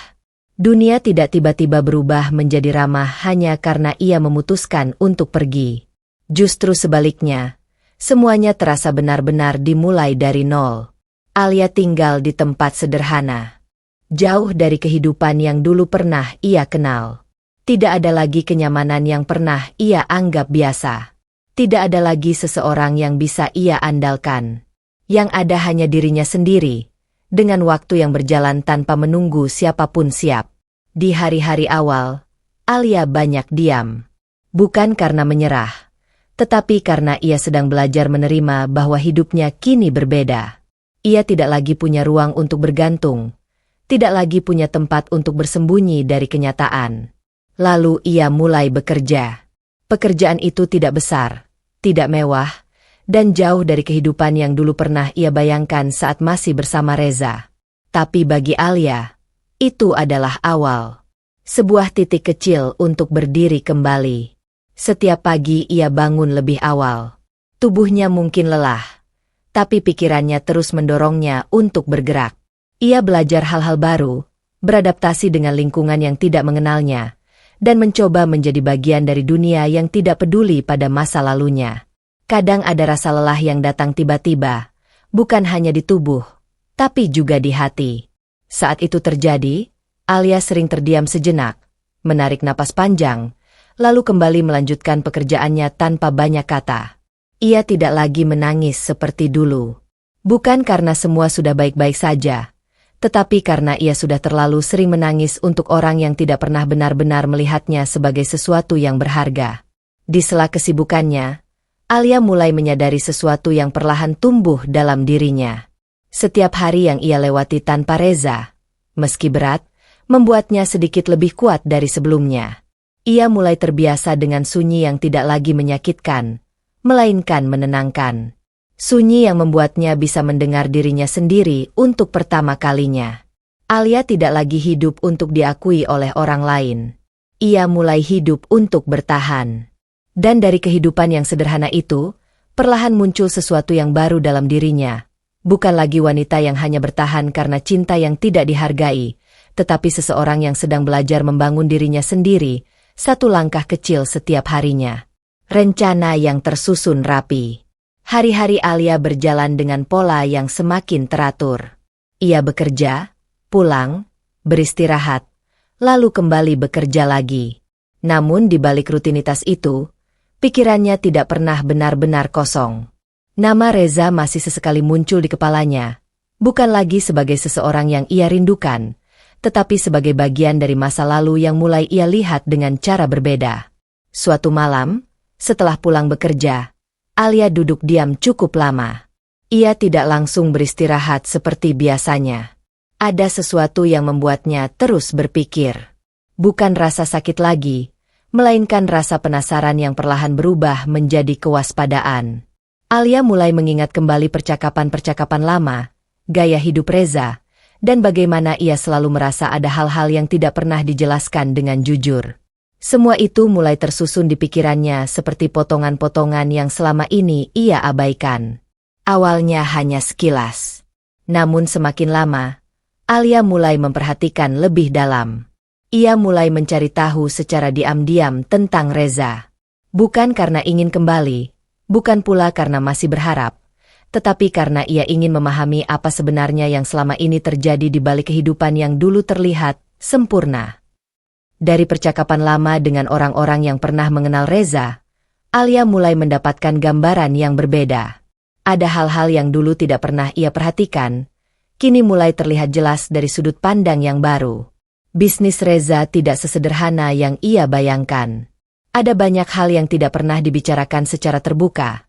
Dunia tidak tiba-tiba berubah menjadi ramah hanya karena ia memutuskan untuk pergi. Justru sebaliknya, semuanya terasa benar-benar dimulai dari nol. Alia tinggal di tempat sederhana, jauh dari kehidupan yang dulu pernah ia kenal. Tidak ada lagi kenyamanan yang pernah ia anggap biasa. Tidak ada lagi seseorang yang bisa ia andalkan. Yang ada hanya dirinya sendiri, dengan waktu yang berjalan tanpa menunggu siapapun siap. Di hari-hari awal, Alia banyak diam. Bukan karena menyerah, tetapi karena ia sedang belajar menerima bahwa hidupnya kini berbeda. Ia tidak lagi punya ruang untuk bergantung, tidak lagi punya tempat untuk bersembunyi dari kenyataan. Lalu ia mulai bekerja. Pekerjaan itu tidak besar, tidak mewah, dan jauh dari kehidupan yang dulu pernah ia bayangkan saat masih bersama Reza. Tapi bagi Alia, itu adalah awal. Sebuah titik kecil untuk berdiri kembali. Setiap pagi ia bangun lebih awal. Tubuhnya mungkin lelah, tapi pikirannya terus mendorongnya untuk bergerak. Ia belajar hal-hal baru, beradaptasi dengan lingkungan yang tidak mengenalnya, dan mencoba menjadi bagian dari dunia yang tidak peduli pada masa lalunya. Kadang ada rasa lelah yang datang tiba-tiba, bukan hanya di tubuh, tapi juga di hati. Saat itu terjadi, Alia sering terdiam sejenak, menarik napas panjang, lalu kembali melanjutkan pekerjaannya tanpa banyak kata. Ia tidak lagi menangis seperti dulu. Bukan karena semua sudah baik-baik saja, tetapi karena ia sudah terlalu sering menangis untuk orang yang tidak pernah benar-benar melihatnya sebagai sesuatu yang berharga. Di sela kesibukannya, Alia mulai menyadari sesuatu yang perlahan tumbuh dalam dirinya. Setiap hari yang ia lewati tanpa Reza, meski berat, membuatnya sedikit lebih kuat dari sebelumnya. Ia mulai terbiasa dengan sunyi yang tidak lagi menyakitkan, melainkan menenangkan. Sunyi yang membuatnya bisa mendengar dirinya sendiri untuk pertama kalinya. Alia tidak lagi hidup untuk diakui oleh orang lain. Ia mulai hidup untuk bertahan. Dan dari kehidupan yang sederhana itu, perlahan muncul sesuatu yang baru dalam dirinya. Bukan lagi wanita yang hanya bertahan karena cinta yang tidak dihargai, tetapi seseorang yang sedang belajar membangun dirinya sendiri, satu langkah kecil setiap harinya. Rencana yang tersusun rapi. Hari-hari Alia berjalan dengan pola yang semakin teratur. Ia bekerja, pulang, beristirahat, lalu kembali bekerja lagi. Namun di balik rutinitas itu, pikirannya tidak pernah benar-benar kosong. Nama Reza masih sesekali muncul di kepalanya, bukan lagi sebagai seseorang yang ia rindukan, tetapi sebagai bagian dari masa lalu yang mulai ia lihat dengan cara berbeda. Suatu malam, setelah pulang bekerja, Alia duduk diam cukup lama. Ia tidak langsung beristirahat seperti biasanya. Ada sesuatu yang membuatnya terus berpikir. Bukan rasa sakit lagi, melainkan rasa penasaran yang perlahan berubah menjadi kewaspadaan. Alia mulai mengingat kembali percakapan-percakapan lama, gaya hidup Reza, dan bagaimana ia selalu merasa ada hal-hal yang tidak pernah dijelaskan dengan jujur. Semua itu mulai tersusun di pikirannya seperti potongan-potongan yang selama ini ia abaikan. Awalnya hanya sekilas. Namun semakin lama, Alia mulai memperhatikan lebih dalam. Ia mulai mencari tahu secara diam-diam tentang Reza. Bukan karena ingin kembali, bukan pula karena masih berharap, tetapi karena ia ingin memahami apa sebenarnya yang selama ini terjadi di balik kehidupan yang dulu terlihat sempurna. Dari percakapan lama dengan orang-orang yang pernah mengenal Reza, Alia mulai mendapatkan gambaran yang berbeda. Ada hal-hal yang dulu tidak pernah ia perhatikan, kini mulai terlihat jelas dari sudut pandang yang baru. Bisnis Reza tidak sesederhana yang ia bayangkan. Ada banyak hal yang tidak pernah dibicarakan secara terbuka.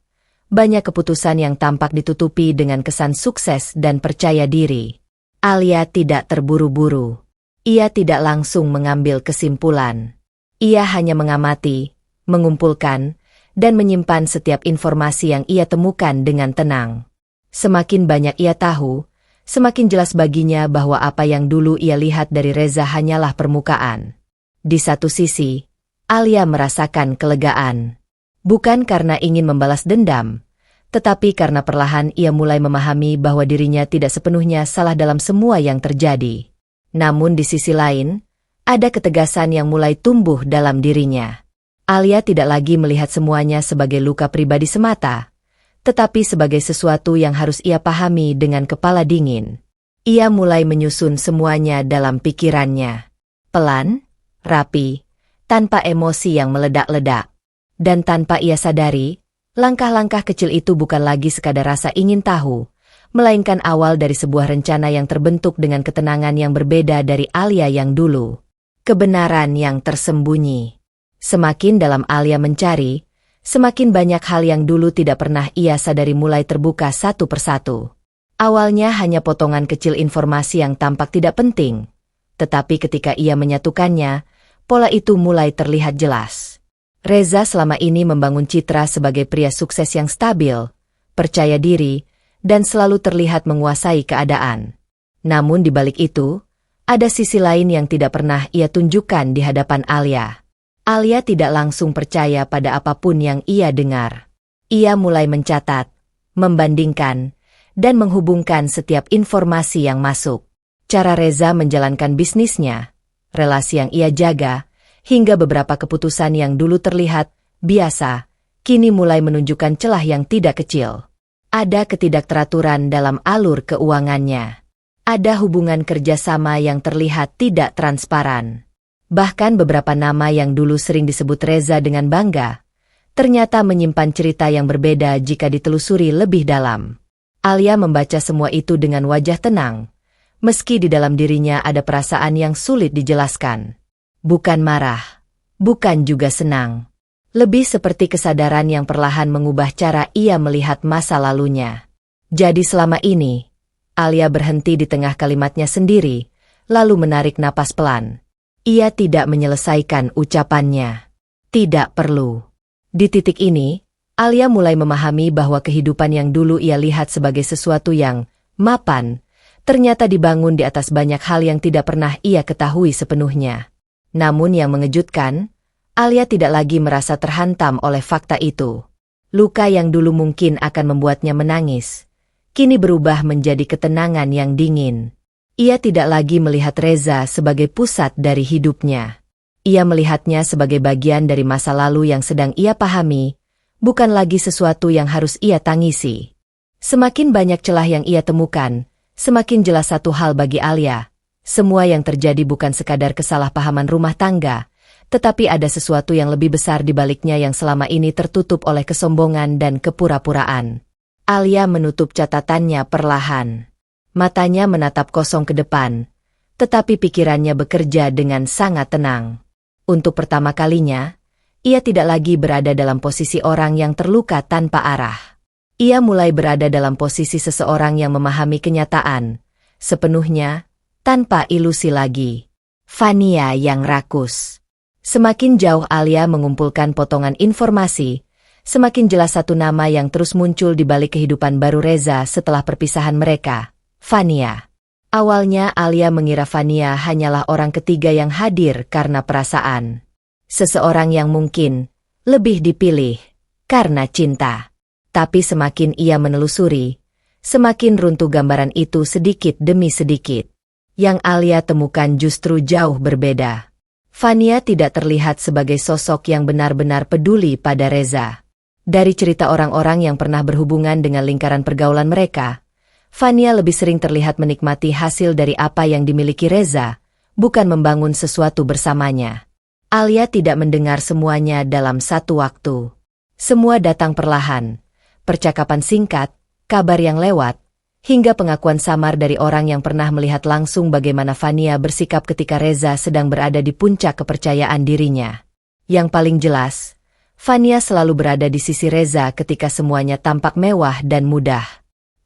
Banyak keputusan yang tampak ditutupi dengan kesan sukses dan percaya diri. Alia tidak terburu-buru. Ia tidak langsung mengambil kesimpulan. Ia hanya mengamati, mengumpulkan, dan menyimpan setiap informasi yang ia temukan dengan tenang. Semakin banyak ia tahu, semakin jelas baginya bahwa apa yang dulu ia lihat dari Reza hanyalah permukaan. Di satu sisi, Alia merasakan kelegaan. Bukan karena ingin membalas dendam, tetapi karena perlahan ia mulai memahami bahwa dirinya tidak sepenuhnya salah dalam semua yang terjadi. Namun di sisi lain, ada ketegasan yang mulai tumbuh dalam dirinya. Alia tidak lagi melihat semuanya sebagai luka pribadi semata, tetapi sebagai sesuatu yang harus ia pahami dengan kepala dingin. Ia mulai menyusun semuanya dalam pikirannya. Pelan, rapi, tanpa emosi yang meledak-ledak. Dan tanpa ia sadari, langkah-langkah kecil itu bukan lagi sekadar rasa ingin tahu, melainkan awal dari sebuah rencana yang terbentuk dengan ketenangan yang berbeda dari Alia yang dulu. Kebenaran yang tersembunyi. Semakin dalam Alia mencari, semakin banyak hal yang dulu tidak pernah ia sadari mulai terbuka satu persatu. Awalnya hanya potongan kecil informasi yang tampak tidak penting, tetapi ketika ia menyatukannya, pola itu mulai terlihat jelas. Reza selama ini membangun citra sebagai pria sukses yang stabil, percaya diri, dan selalu terlihat menguasai keadaan. Namun di balik itu, ada sisi lain yang tidak pernah ia tunjukkan di hadapan Alia. Alia tidak langsung percaya pada apapun yang ia dengar. Ia mulai mencatat, membandingkan, dan menghubungkan setiap informasi yang masuk. Cara Reza menjalankan bisnisnya, relasi yang ia jaga, hingga beberapa keputusan yang dulu terlihat biasa, kini mulai menunjukkan celah yang tidak kecil. Ada ketidakteraturan dalam alur keuangannya. Ada hubungan kerjasama yang terlihat tidak transparan. Bahkan beberapa nama yang dulu sering disebut Reza dengan bangga, ternyata menyimpan cerita yang berbeda jika ditelusuri lebih dalam. Alia membaca semua itu dengan wajah tenang, meski di dalam dirinya ada perasaan yang sulit dijelaskan. Bukan marah, bukan juga senang. Lebih seperti kesadaran yang perlahan mengubah cara ia melihat masa lalunya. Jadi selama ini, Alia berhenti di tengah kalimatnya sendiri, lalu menarik napas pelan. Ia tidak menyelesaikan ucapannya. Tidak perlu. Di titik ini, Alia mulai memahami bahwa kehidupan yang dulu ia lihat sebagai sesuatu yang mapan, ternyata dibangun di atas banyak hal yang tidak pernah ia ketahui sepenuhnya. Namun yang mengejutkan, Alia tidak lagi merasa terhantam oleh fakta itu. Luka yang dulu mungkin akan membuatnya menangis, kini berubah menjadi ketenangan yang dingin. Ia tidak lagi melihat Reza sebagai pusat dari hidupnya. Ia melihatnya sebagai bagian dari masa lalu yang sedang ia pahami, bukan lagi sesuatu yang harus ia tangisi. Semakin banyak celah yang ia temukan, semakin jelas satu hal bagi Alia. Semua yang terjadi bukan sekadar kesalahpahaman rumah tangga, tetapi ada sesuatu yang lebih besar di baliknya yang selama ini tertutup oleh kesombongan dan kepura-puraan. Alia menutup catatannya perlahan. Matanya menatap kosong ke depan, tetapi pikirannya bekerja dengan sangat tenang. Untuk pertama kalinya, ia tidak lagi berada dalam posisi orang yang terluka tanpa arah. Ia mulai berada dalam posisi seseorang yang memahami kenyataan, sepenuhnya, tanpa ilusi lagi. Fania yang rakus. Semakin jauh Alia mengumpulkan potongan informasi, semakin jelas satu nama yang terus muncul di balik kehidupan baru Reza setelah perpisahan mereka. Fania. Awalnya Alia mengira Fania hanyalah orang ketiga yang hadir karena perasaan. Seseorang yang mungkin lebih dipilih karena cinta. Tapi semakin ia menelusuri, semakin runtuh gambaran itu sedikit demi sedikit. Yang Alia temukan justru jauh berbeda. Fania tidak terlihat sebagai sosok yang benar-benar peduli pada Reza. Dari cerita orang-orang yang pernah berhubungan dengan lingkaran pergaulan mereka, Fania lebih sering terlihat menikmati hasil dari apa yang dimiliki Reza, bukan membangun sesuatu bersamanya. Alia tidak mendengar semuanya dalam satu waktu. Semua datang perlahan. Percakapan singkat, kabar yang lewat, hingga pengakuan samar dari orang yang pernah melihat langsung bagaimana Fania bersikap ketika Reza sedang berada di puncak kepercayaan dirinya. Yang paling jelas, Fania selalu berada di sisi Reza ketika semuanya tampak mewah dan mudah.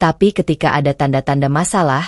Tapi ketika ada tanda-tanda masalah,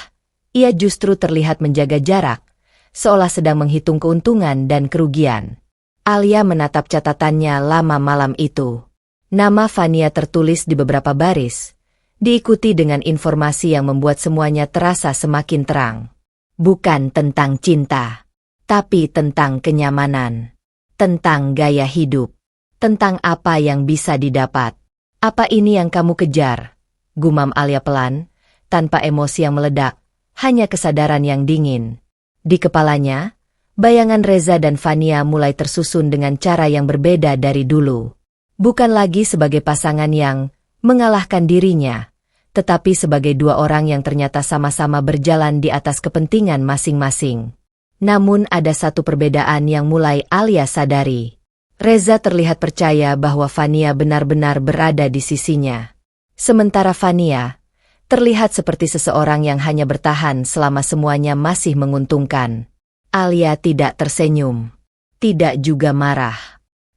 ia justru terlihat menjaga jarak, seolah sedang menghitung keuntungan dan kerugian. Alia menatap catatannya lama malam itu. Nama Fania tertulis di beberapa baris, diikuti dengan informasi yang membuat semuanya terasa semakin terang. Bukan tentang cinta, tapi tentang kenyamanan, tentang gaya hidup, tentang apa yang bisa didapat. Apa ini yang kamu kejar? Gumam Alia pelan, tanpa emosi yang meledak, hanya kesadaran yang dingin. Di kepalanya, bayangan Reza dan Fania mulai tersusun dengan cara yang berbeda dari dulu. Bukan lagi sebagai pasangan yang mengalahkan dirinya, tetapi sebagai dua orang yang ternyata sama-sama berjalan di atas kepentingan masing-masing. Namun ada satu perbedaan yang mulai Alia sadari. Reza terlihat percaya bahwa Fania benar-benar berada di sisinya. Sementara Fania terlihat seperti seseorang yang hanya bertahan selama semuanya masih menguntungkan. Alia tidak tersenyum, tidak juga marah.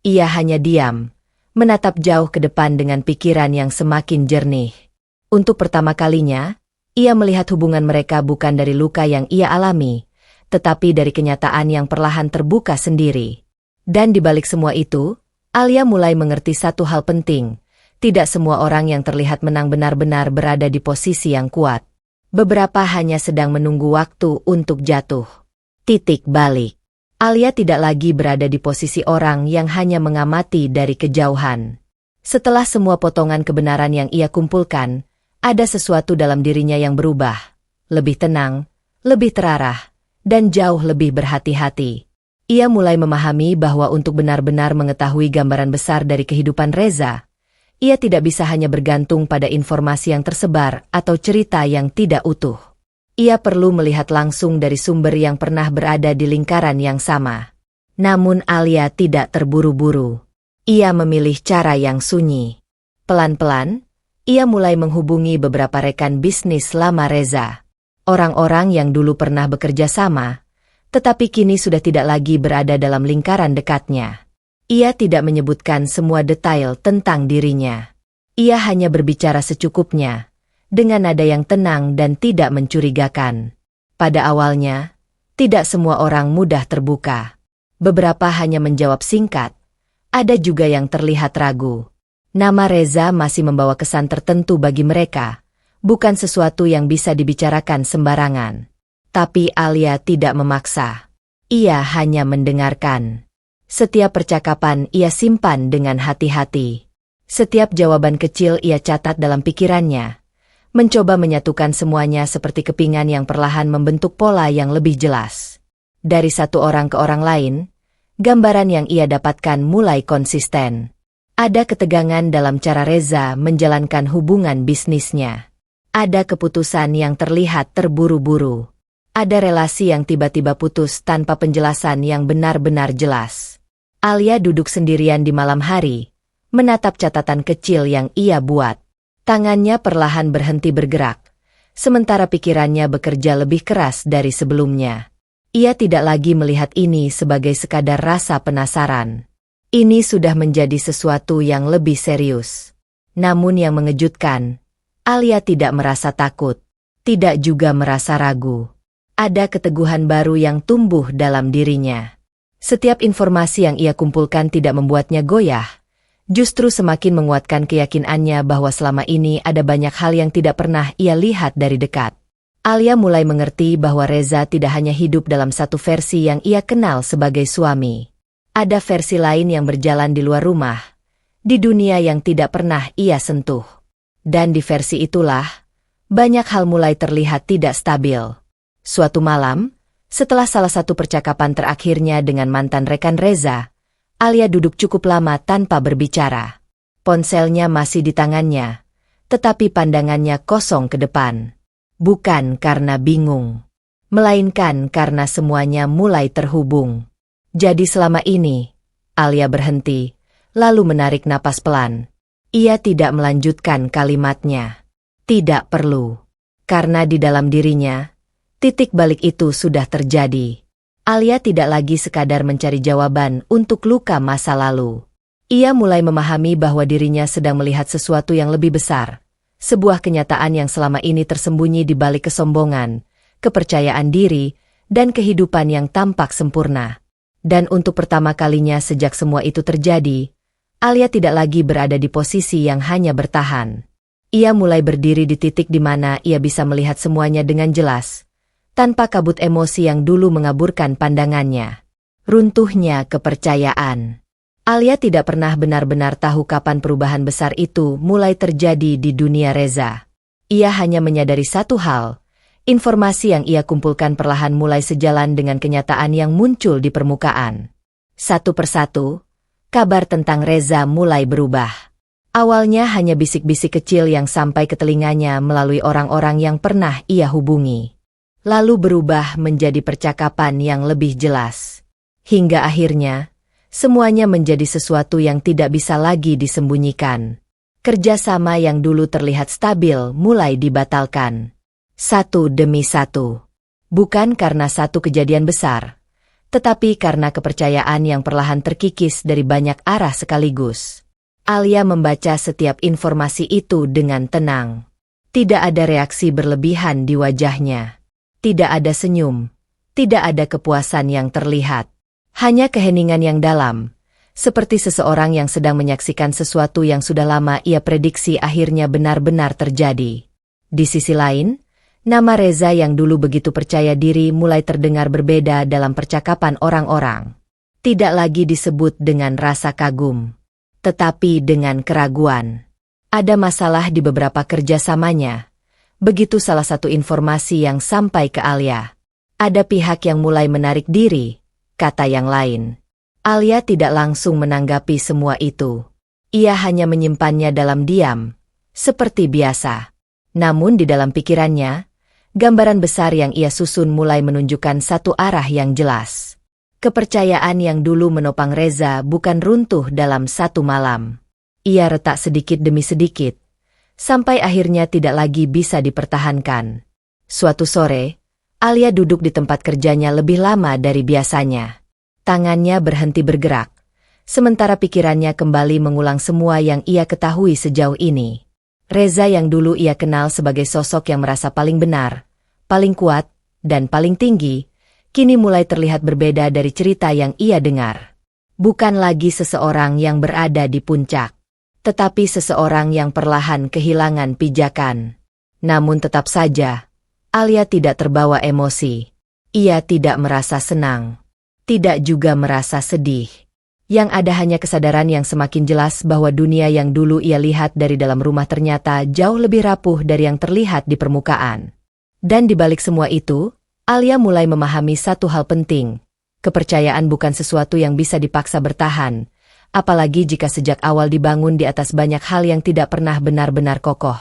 Ia hanya diam, menatap jauh ke depan dengan pikiran yang semakin jernih. Untuk pertama kalinya, ia melihat hubungan mereka bukan dari luka yang ia alami, tetapi dari kenyataan yang perlahan terbuka sendiri. Dan di balik semua itu, Alia mulai mengerti satu hal penting. Tidak semua orang yang terlihat menang benar-benar berada di posisi yang kuat. Beberapa hanya sedang menunggu waktu untuk jatuh. Titik balik. Alia tidak lagi berada di posisi orang yang hanya mengamati dari kejauhan. Setelah semua potongan kebenaran yang ia kumpulkan, ada sesuatu dalam dirinya yang berubah. Lebih tenang, lebih terarah, dan jauh lebih berhati-hati. Ia mulai memahami bahwa untuk benar-benar mengetahui gambaran besar dari kehidupan Reza, ia tidak bisa hanya bergantung pada informasi yang tersebar atau cerita yang tidak utuh. Ia perlu melihat langsung dari sumber yang pernah berada di lingkaran yang sama. Namun Alia tidak terburu-buru. Ia memilih cara yang sunyi. Pelan-pelan, ia mulai menghubungi beberapa rekan bisnis lama Reza. Orang-orang yang dulu pernah bekerja sama, tetapi kini sudah tidak lagi berada dalam lingkaran dekatnya. Ia tidak menyebutkan semua detail tentang dirinya. Ia hanya berbicara secukupnya, dengan nada yang tenang dan tidak mencurigakan. Pada awalnya, tidak semua orang mudah terbuka. Beberapa hanya menjawab singkat, ada juga yang terlihat ragu. Nama Reza masih membawa kesan tertentu bagi mereka, bukan sesuatu yang bisa dibicarakan sembarangan. Tapi Alia tidak memaksa. Ia hanya mendengarkan. Setiap percakapan ia simpan dengan hati-hati. Setiap jawaban kecil ia catat dalam pikirannya, mencoba menyatukan semuanya seperti kepingan yang perlahan membentuk pola yang lebih jelas. Dari satu orang ke orang lain, gambaran yang ia dapatkan mulai konsisten. Ada ketegangan dalam cara Reza menjalankan hubungan bisnisnya. Ada keputusan yang terlihat terburu-buru. Ada relasi yang tiba-tiba putus tanpa penjelasan yang benar-benar jelas. Alia duduk sendirian di malam hari, menatap catatan kecil yang ia buat. Tangannya perlahan berhenti bergerak, sementara pikirannya bekerja lebih keras dari sebelumnya. Ia tidak lagi melihat ini sebagai sekadar rasa penasaran. Ini sudah menjadi sesuatu yang lebih serius. Namun yang mengejutkan, Alia tidak merasa takut, tidak juga merasa ragu. Ada keteguhan baru yang tumbuh dalam dirinya. Setiap informasi yang ia kumpulkan tidak membuatnya goyah, justru semakin menguatkan keyakinannya bahwa selama ini ada banyak hal yang tidak pernah ia lihat dari dekat. Alia mulai mengerti bahwa Reza tidak hanya hidup dalam satu versi yang ia kenal sebagai suami. Ada versi lain yang berjalan di luar rumah, di dunia yang tidak pernah ia sentuh. Dan di versi itulah, banyak hal mulai terlihat tidak stabil. Suatu malam, setelah salah satu percakapan terakhirnya dengan mantan rekan Reza, Alia duduk cukup lama tanpa berbicara. Ponselnya masih di tangannya, tetapi pandangannya kosong ke depan. Bukan karena bingung, melainkan karena semuanya mulai terhubung. Jadi selama ini, Alia berhenti, lalu menarik napas pelan. Ia tidak melanjutkan kalimatnya. Tidak perlu. Karena di dalam dirinya, titik balik itu sudah terjadi. Alia tidak lagi sekadar mencari jawaban untuk luka masa lalu. Ia mulai memahami bahwa dirinya sedang melihat sesuatu yang lebih besar. Sebuah kenyataan yang selama ini tersembunyi di balik kesombongan, kepercayaan diri, dan kehidupan yang tampak sempurna. Dan untuk pertama kalinya sejak semua itu terjadi, Alia tidak lagi berada di posisi yang hanya bertahan. Ia mulai berdiri di titik di mana ia bisa melihat semuanya dengan jelas, tanpa kabut emosi yang dulu mengaburkan pandangannya. Runtuhnya kepercayaan. Alia tidak pernah benar-benar tahu kapan perubahan besar itu mulai terjadi di dunia Reza. Ia hanya menyadari satu hal, informasi yang ia kumpulkan perlahan mulai sejalan dengan kenyataan yang muncul di permukaan. Satu persatu, kabar tentang Reza mulai berubah. Awalnya hanya bisik-bisik kecil yang sampai ke telinganya melalui orang-orang yang pernah ia hubungi. Lalu berubah menjadi percakapan yang lebih jelas. Hingga akhirnya, semuanya menjadi sesuatu yang tidak bisa lagi disembunyikan. Kerjasama yang dulu terlihat stabil mulai dibatalkan. Satu demi satu. Bukan karena satu kejadian besar, tetapi karena kepercayaan yang perlahan terkikis dari banyak arah sekaligus. Alia membaca setiap informasi itu dengan tenang. Tidak ada reaksi berlebihan di wajahnya. Tidak ada senyum. Tidak ada kepuasan yang terlihat. Hanya keheningan yang dalam, seperti seseorang yang sedang menyaksikan sesuatu yang sudah lama ia prediksi akhirnya benar-benar terjadi. Di sisi lain, nama Reza yang dulu begitu percaya diri mulai terdengar berbeda dalam percakapan orang-orang. Tidak lagi disebut dengan rasa kagum, tetapi dengan keraguan. Ada masalah di beberapa kerjasamanya. Begitu salah satu informasi yang sampai ke Alia. Ada pihak yang mulai menarik diri, kata yang lain. Alia tidak langsung menanggapi semua itu. Ia hanya menyimpannya dalam diam, seperti biasa. Namun di dalam pikirannya, gambaran besar yang ia susun mulai menunjukkan satu arah yang jelas. Kepercayaan yang dulu menopang Reza bukan runtuh dalam satu malam. Ia retak sedikit demi sedikit, sampai akhirnya tidak lagi bisa dipertahankan. Suatu sore, Alia duduk di tempat kerjanya lebih lama dari biasanya. Tangannya berhenti bergerak, sementara pikirannya kembali mengulang semua yang ia ketahui sejauh ini. Reza yang dulu ia kenal sebagai sosok yang merasa paling benar, paling kuat, dan paling tinggi, kini mulai terlihat berbeda dari cerita yang ia dengar. Bukan lagi seseorang yang berada di puncak, tetapi seseorang yang perlahan kehilangan pijakan. Namun tetap saja, Alia tidak terbawa emosi. Ia tidak merasa senang. Tidak juga merasa sedih. Yang ada hanya kesadaran yang semakin jelas bahwa dunia yang dulu ia lihat dari dalam rumah ternyata jauh lebih rapuh dari yang terlihat di permukaan. Dan di balik semua itu, Alia mulai memahami satu hal penting. Kepercayaan bukan sesuatu yang bisa dipaksa bertahan, apalagi jika sejak awal dibangun di atas banyak hal yang tidak pernah benar-benar kokoh.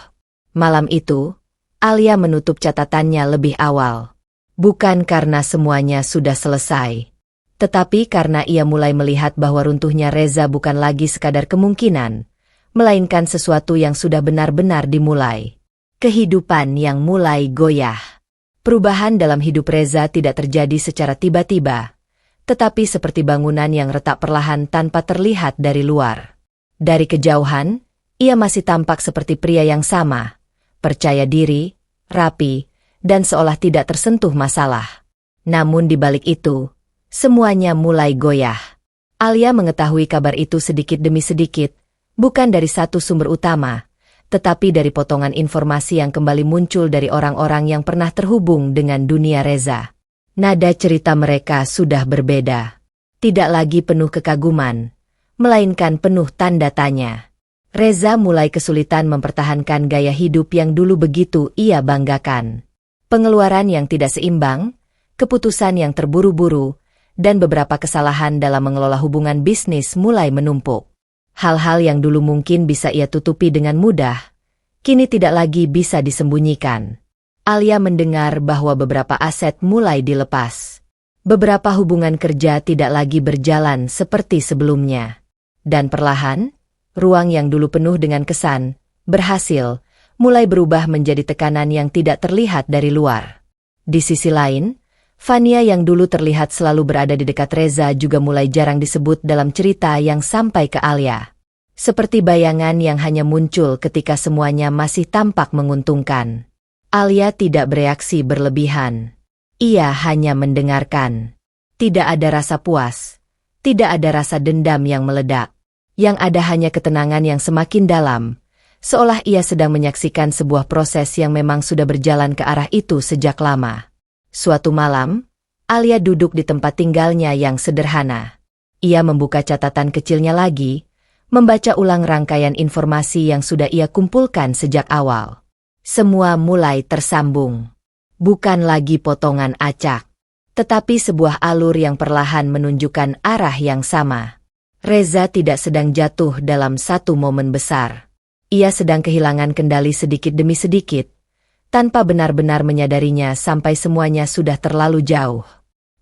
Malam itu, Alia menutup catatannya lebih awal. Bukan karena semuanya sudah selesai, tetapi karena ia mulai melihat bahwa runtuhnya Reza bukan lagi sekadar kemungkinan, melainkan sesuatu yang sudah benar-benar dimulai. Kehidupan yang mulai goyah. Perubahan dalam hidup Reza tidak terjadi secara tiba-tiba, tetapi seperti bangunan yang retak perlahan tanpa terlihat dari luar. Dari kejauhan, ia masih tampak seperti pria yang sama, percaya diri, rapi, dan seolah tidak tersentuh masalah. Namun di balik itu, semuanya mulai goyah. Alia mengetahui kabar itu sedikit demi sedikit, bukan dari satu sumber utama, tetapi dari potongan informasi yang kembali muncul dari orang-orang yang pernah terhubung dengan dunia Reza. Nada cerita mereka sudah berbeda. Tidak lagi penuh kekaguman, melainkan penuh tanda tanya. Reza mulai kesulitan mempertahankan gaya hidup yang dulu begitu ia banggakan. Pengeluaran yang tidak seimbang, keputusan yang terburu-buru, dan beberapa kesalahan dalam mengelola hubungan bisnis mulai menumpuk. Hal-hal yang dulu mungkin bisa ia tutupi dengan mudah, kini tidak lagi bisa disembunyikan. Alia mendengar bahwa beberapa aset mulai dilepas. Beberapa hubungan kerja tidak lagi berjalan seperti sebelumnya. Dan perlahan, ruang yang dulu penuh dengan kesan, berhasil, mulai berubah menjadi tekanan yang tidak terlihat dari luar. Di sisi lain, Fania yang dulu terlihat selalu berada di dekat Reza juga mulai jarang disebut dalam cerita yang sampai ke Alia. Seperti bayangan yang hanya muncul ketika semuanya masih tampak menguntungkan. Alia tidak bereaksi berlebihan. Ia hanya mendengarkan. Tidak ada rasa puas. Tidak ada rasa dendam yang meledak. Yang ada hanya ketenangan yang semakin dalam. Seolah ia sedang menyaksikan sebuah proses yang memang sudah berjalan ke arah itu sejak lama. Suatu malam, Alia duduk di tempat tinggalnya yang sederhana. Ia membuka catatan kecilnya lagi, membaca ulang rangkaian informasi yang sudah ia kumpulkan sejak awal. Semua mulai tersambung. Bukan lagi potongan acak, tetapi sebuah alur yang perlahan menunjukkan arah yang sama. Reza tidak sedang jatuh dalam satu momen besar. Ia sedang kehilangan kendali sedikit demi sedikit, tanpa benar-benar menyadarinya sampai semuanya sudah terlalu jauh.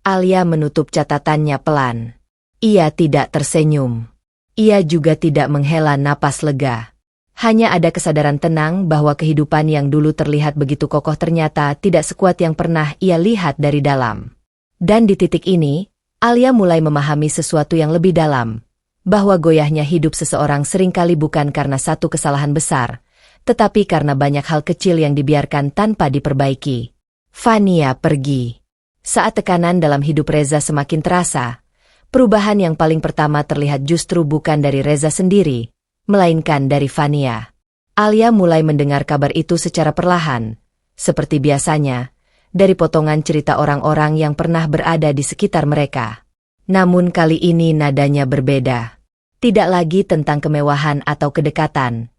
Alia menutup catatannya pelan. Ia tidak tersenyum. Ia juga tidak menghela napas lega. Hanya ada kesadaran tenang bahwa kehidupan yang dulu terlihat begitu kokoh ternyata tidak sekuat yang pernah ia lihat dari dalam. Dan di titik ini, Alia mulai memahami sesuatu yang lebih dalam, bahwa goyahnya hidup seseorang seringkali bukan karena satu kesalahan besar, tetapi karena banyak hal kecil yang dibiarkan tanpa diperbaiki. Fania pergi. Saat tekanan dalam hidup Reza semakin terasa, perubahan yang paling pertama terlihat justru bukan dari Reza sendiri, melainkan dari Fania. Alia mulai mendengar kabar itu secara perlahan, seperti biasanya, dari potongan cerita orang-orang yang pernah berada di sekitar mereka. Namun kali ini nadanya berbeda. Tidak lagi tentang kemewahan atau kedekatan,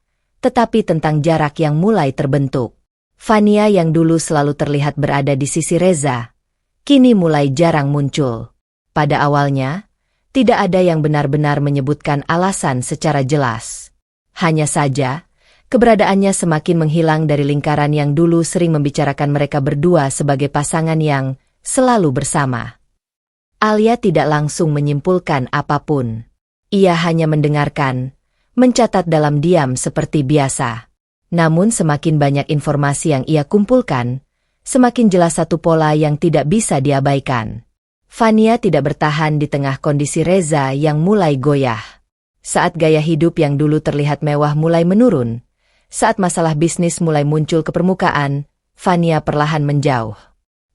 tetapi tentang jarak yang mulai terbentuk. Fania yang dulu selalu terlihat berada di sisi Reza, kini mulai jarang muncul. Pada awalnya, tidak ada yang benar-benar menyebutkan alasan secara jelas. Hanya saja, keberadaannya semakin menghilang dari lingkaran yang dulu sering membicarakan mereka berdua sebagai pasangan yang selalu bersama. Alia tidak langsung menyimpulkan apapun. Ia hanya mendengarkan, mencatat dalam diam seperti biasa. Namun semakin banyak informasi yang ia kumpulkan, semakin jelas satu pola yang tidak bisa diabaikan. Fania tidak bertahan di tengah kondisi Reza yang mulai goyah. Saat gaya hidup yang dulu terlihat mewah mulai menurun, saat masalah bisnis mulai muncul ke permukaan, Fania perlahan menjauh.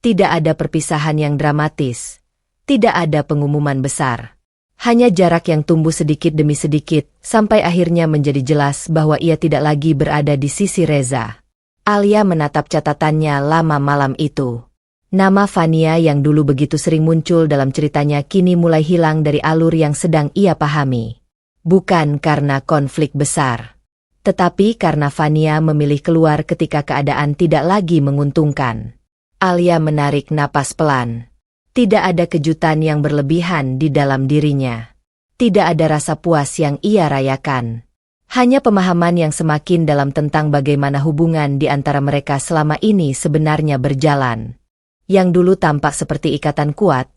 Tidak ada perpisahan yang dramatis, tidak ada pengumuman besar. Hanya jarak yang tumbuh sedikit demi sedikit, sampai akhirnya menjadi jelas bahwa ia tidak lagi berada di sisi Reza. Alia menatap catatannya lama malam itu. Nama Fania yang dulu begitu sering muncul dalam ceritanya kini mulai hilang dari alur yang sedang ia pahami. Bukan karena konflik besar, tetapi karena Fania memilih keluar ketika keadaan tidak lagi menguntungkan. Alia menarik napas pelan. Tidak ada kejutan yang berlebihan di dalam dirinya. Tidak ada rasa puas yang ia rayakan. Hanya pemahaman yang semakin dalam tentang bagaimana hubungan di antara mereka selama ini sebenarnya berjalan. Yang dulu tampak seperti ikatan kuat,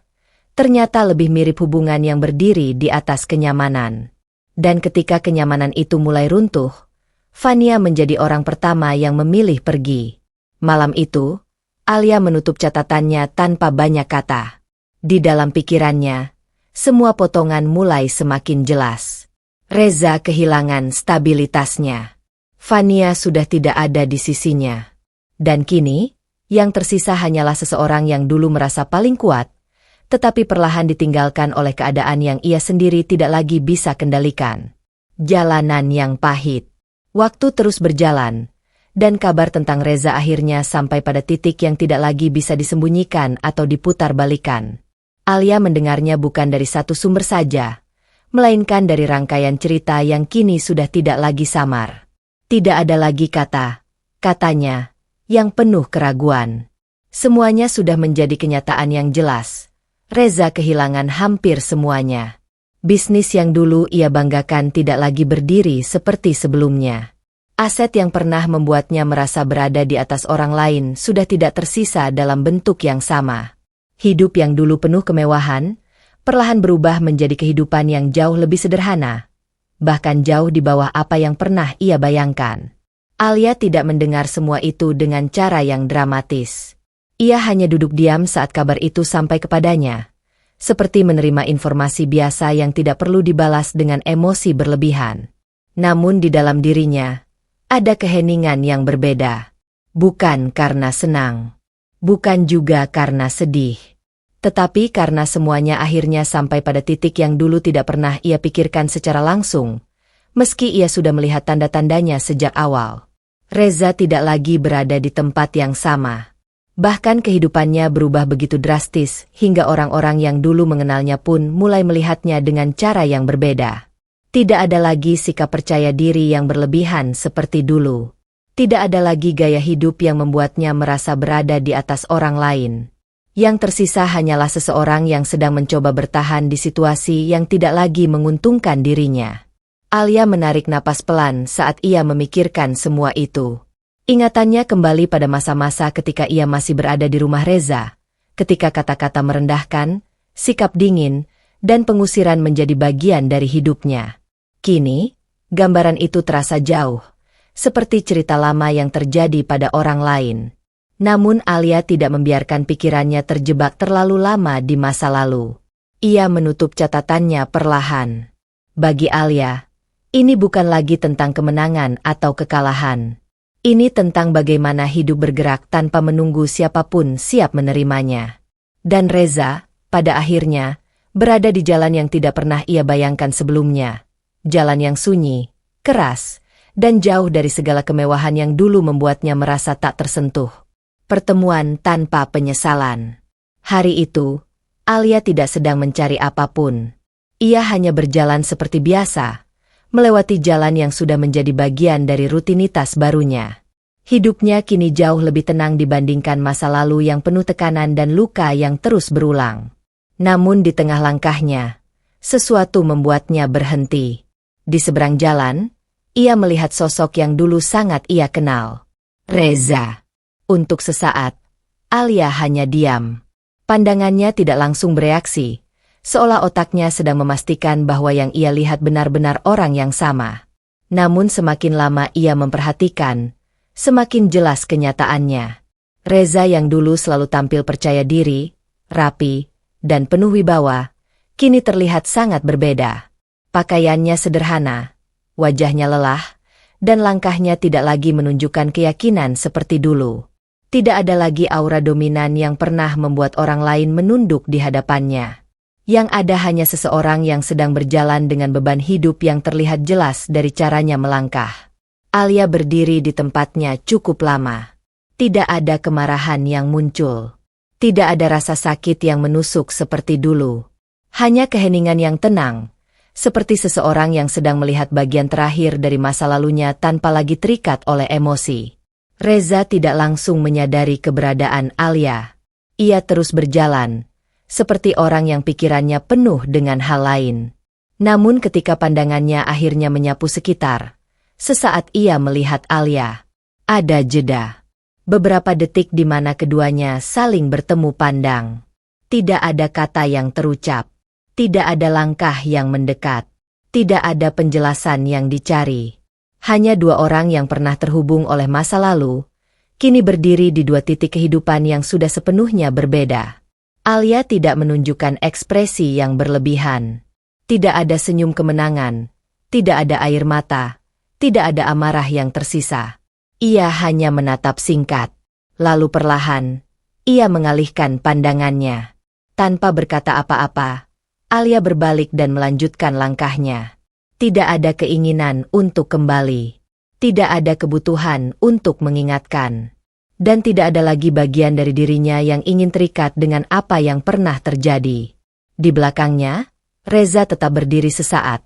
ternyata lebih mirip hubungan yang berdiri di atas kenyamanan. Dan ketika kenyamanan itu mulai runtuh, Fania menjadi orang pertama yang memilih pergi. Malam itu, Alia menutup catatannya tanpa banyak kata. Di dalam pikirannya, semua potongan mulai semakin jelas. Reza kehilangan stabilitasnya. Fania sudah tidak ada di sisinya. Dan kini, yang tersisa hanyalah seseorang yang dulu merasa paling kuat, tetapi perlahan ditinggalkan oleh keadaan yang ia sendiri tidak lagi bisa kendalikan. Jalanan yang pahit. Waktu terus berjalan, dan kabar tentang Reza akhirnya sampai pada titik yang tidak lagi bisa disembunyikan atau diputar-balikan. Alia mendengarnya bukan dari satu sumber saja, melainkan dari rangkaian cerita yang kini sudah tidak lagi samar. Tidak ada lagi katanya, yang penuh keraguan. Semuanya sudah menjadi kenyataan yang jelas. Reza kehilangan hampir semuanya. Bisnis yang dulu ia banggakan tidak lagi berdiri seperti sebelumnya. Aset yang pernah membuatnya merasa berada di atas orang lain sudah tidak tersisa dalam bentuk yang sama. Hidup yang dulu penuh kemewahan, perlahan berubah menjadi kehidupan yang jauh lebih sederhana, bahkan jauh di bawah apa yang pernah ia bayangkan. Alia tidak mendengar semua itu dengan cara yang dramatis. Ia hanya duduk diam saat kabar itu sampai kepadanya, seperti menerima informasi biasa yang tidak perlu dibalas dengan emosi berlebihan. Namun di dalam dirinya, ada keheningan yang berbeda. Bukan karena senang, bukan juga karena sedih, tetapi karena semuanya akhirnya sampai pada titik yang dulu tidak pernah ia pikirkan secara langsung, meski ia sudah melihat tanda-tandanya sejak awal. Reza tidak lagi berada di tempat yang sama. Bahkan kehidupannya berubah begitu drastis hingga orang-orang yang dulu mengenalnya pun mulai melihatnya dengan cara yang berbeda. Tidak ada lagi sikap percaya diri yang berlebihan seperti dulu. Tidak ada lagi gaya hidup yang membuatnya merasa berada di atas orang lain. Yang tersisa hanyalah seseorang yang sedang mencoba bertahan di situasi yang tidak lagi menguntungkan dirinya. Alia menarik napas pelan saat ia memikirkan semua itu. Ingatannya kembali pada masa-masa ketika ia masih berada di rumah Reza, ketika kata-kata merendahkan, sikap dingin, dan pengusiran menjadi bagian dari hidupnya. Kini, gambaran itu terasa jauh, seperti cerita lama yang terjadi pada orang lain. Namun Alia tidak membiarkan pikirannya terjebak terlalu lama di masa lalu. Ia menutup catatannya perlahan. Bagi Alia, ini bukan lagi tentang kemenangan atau kekalahan. Ini tentang bagaimana hidup bergerak tanpa menunggu siapapun siap menerimanya. Dan Reza, pada akhirnya, berada di jalan yang tidak pernah ia bayangkan sebelumnya. Jalan yang sunyi, keras, dan jauh dari segala kemewahan yang dulu membuatnya merasa tak tersentuh. Pertemuan tanpa penyesalan. Hari itu, Alia tidak sedang mencari apapun. Ia hanya berjalan seperti biasa, melewati jalan yang sudah menjadi bagian dari rutinitas barunya. Hidupnya kini jauh lebih tenang dibandingkan masa lalu yang penuh tekanan dan luka yang terus berulang. Namun di tengah langkahnya, sesuatu membuatnya berhenti. Di seberang jalan, ia melihat sosok yang dulu sangat ia kenal. Reza. Untuk sesaat, Alia hanya diam. Pandangannya tidak langsung bereaksi, seolah otaknya sedang memastikan bahwa yang ia lihat benar-benar orang yang sama. Namun semakin lama ia memperhatikan, semakin jelas kenyataannya. Reza yang dulu selalu tampil percaya diri, rapi, dan penuh wibawa, kini terlihat sangat berbeda. Pakaiannya sederhana, wajahnya lelah, dan langkahnya tidak lagi menunjukkan keyakinan seperti dulu. Tidak ada lagi aura dominan yang pernah membuat orang lain menunduk di hadapannya. Yang ada hanya seseorang yang sedang berjalan dengan beban hidup yang terlihat jelas dari caranya melangkah. Alia berdiri di tempatnya cukup lama. Tidak ada kemarahan yang muncul. Tidak ada rasa sakit yang menusuk seperti dulu. Hanya keheningan yang tenang, seperti seseorang yang sedang melihat bagian terakhir dari masa lalunya tanpa lagi terikat oleh emosi. Reza tidak langsung menyadari keberadaan Alia. Ia terus berjalan, seperti orang yang pikirannya penuh dengan hal lain. Namun ketika pandangannya akhirnya menyapu sekitar, sesaat ia melihat Alia. Ada jeda. Beberapa detik di mana keduanya saling bertemu pandang. Tidak ada kata yang terucap. Tidak ada langkah yang mendekat. Tidak ada penjelasan yang dicari. Hanya dua orang yang pernah terhubung oleh masa lalu, kini berdiri di dua titik kehidupan yang sudah sepenuhnya berbeda. Alia tidak menunjukkan ekspresi yang berlebihan. Tidak ada senyum kemenangan. Tidak ada air mata. Tidak ada amarah yang tersisa. Ia hanya menatap singkat. Lalu perlahan, ia mengalihkan pandangannya. Tanpa berkata apa-apa, Alia berbalik dan melanjutkan langkahnya. Tidak ada keinginan untuk kembali. Tidak ada kebutuhan untuk mengingatkan. Dan tidak ada lagi bagian dari dirinya yang ingin terikat dengan apa yang pernah terjadi. Di belakangnya, Reza tetap berdiri sesaat.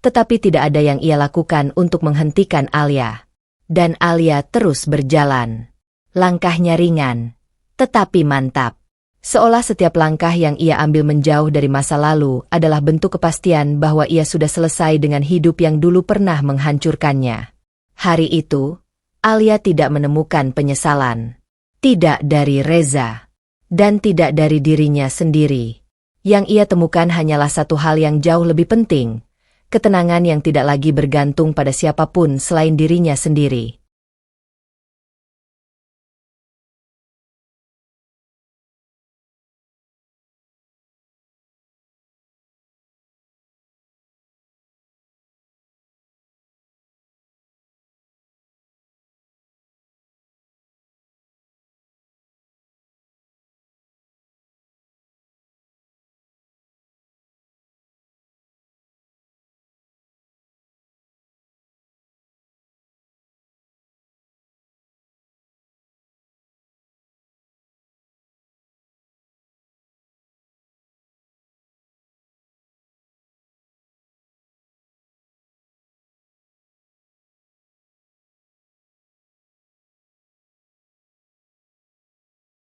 Tetapi tidak ada yang ia lakukan untuk menghentikan Alia. Dan Alia terus berjalan. Langkahnya ringan, tetapi mantap. Seolah setiap langkah yang ia ambil menjauh dari masa lalu adalah bentuk kepastian bahwa ia sudah selesai dengan hidup yang dulu pernah menghancurkannya. Hari itu, Alia tidak menemukan penyesalan. Tidak dari Reza. Dan tidak dari dirinya sendiri. Yang ia temukan hanyalah satu hal yang jauh lebih penting. Ketenangan yang tidak lagi bergantung pada siapapun selain dirinya sendiri.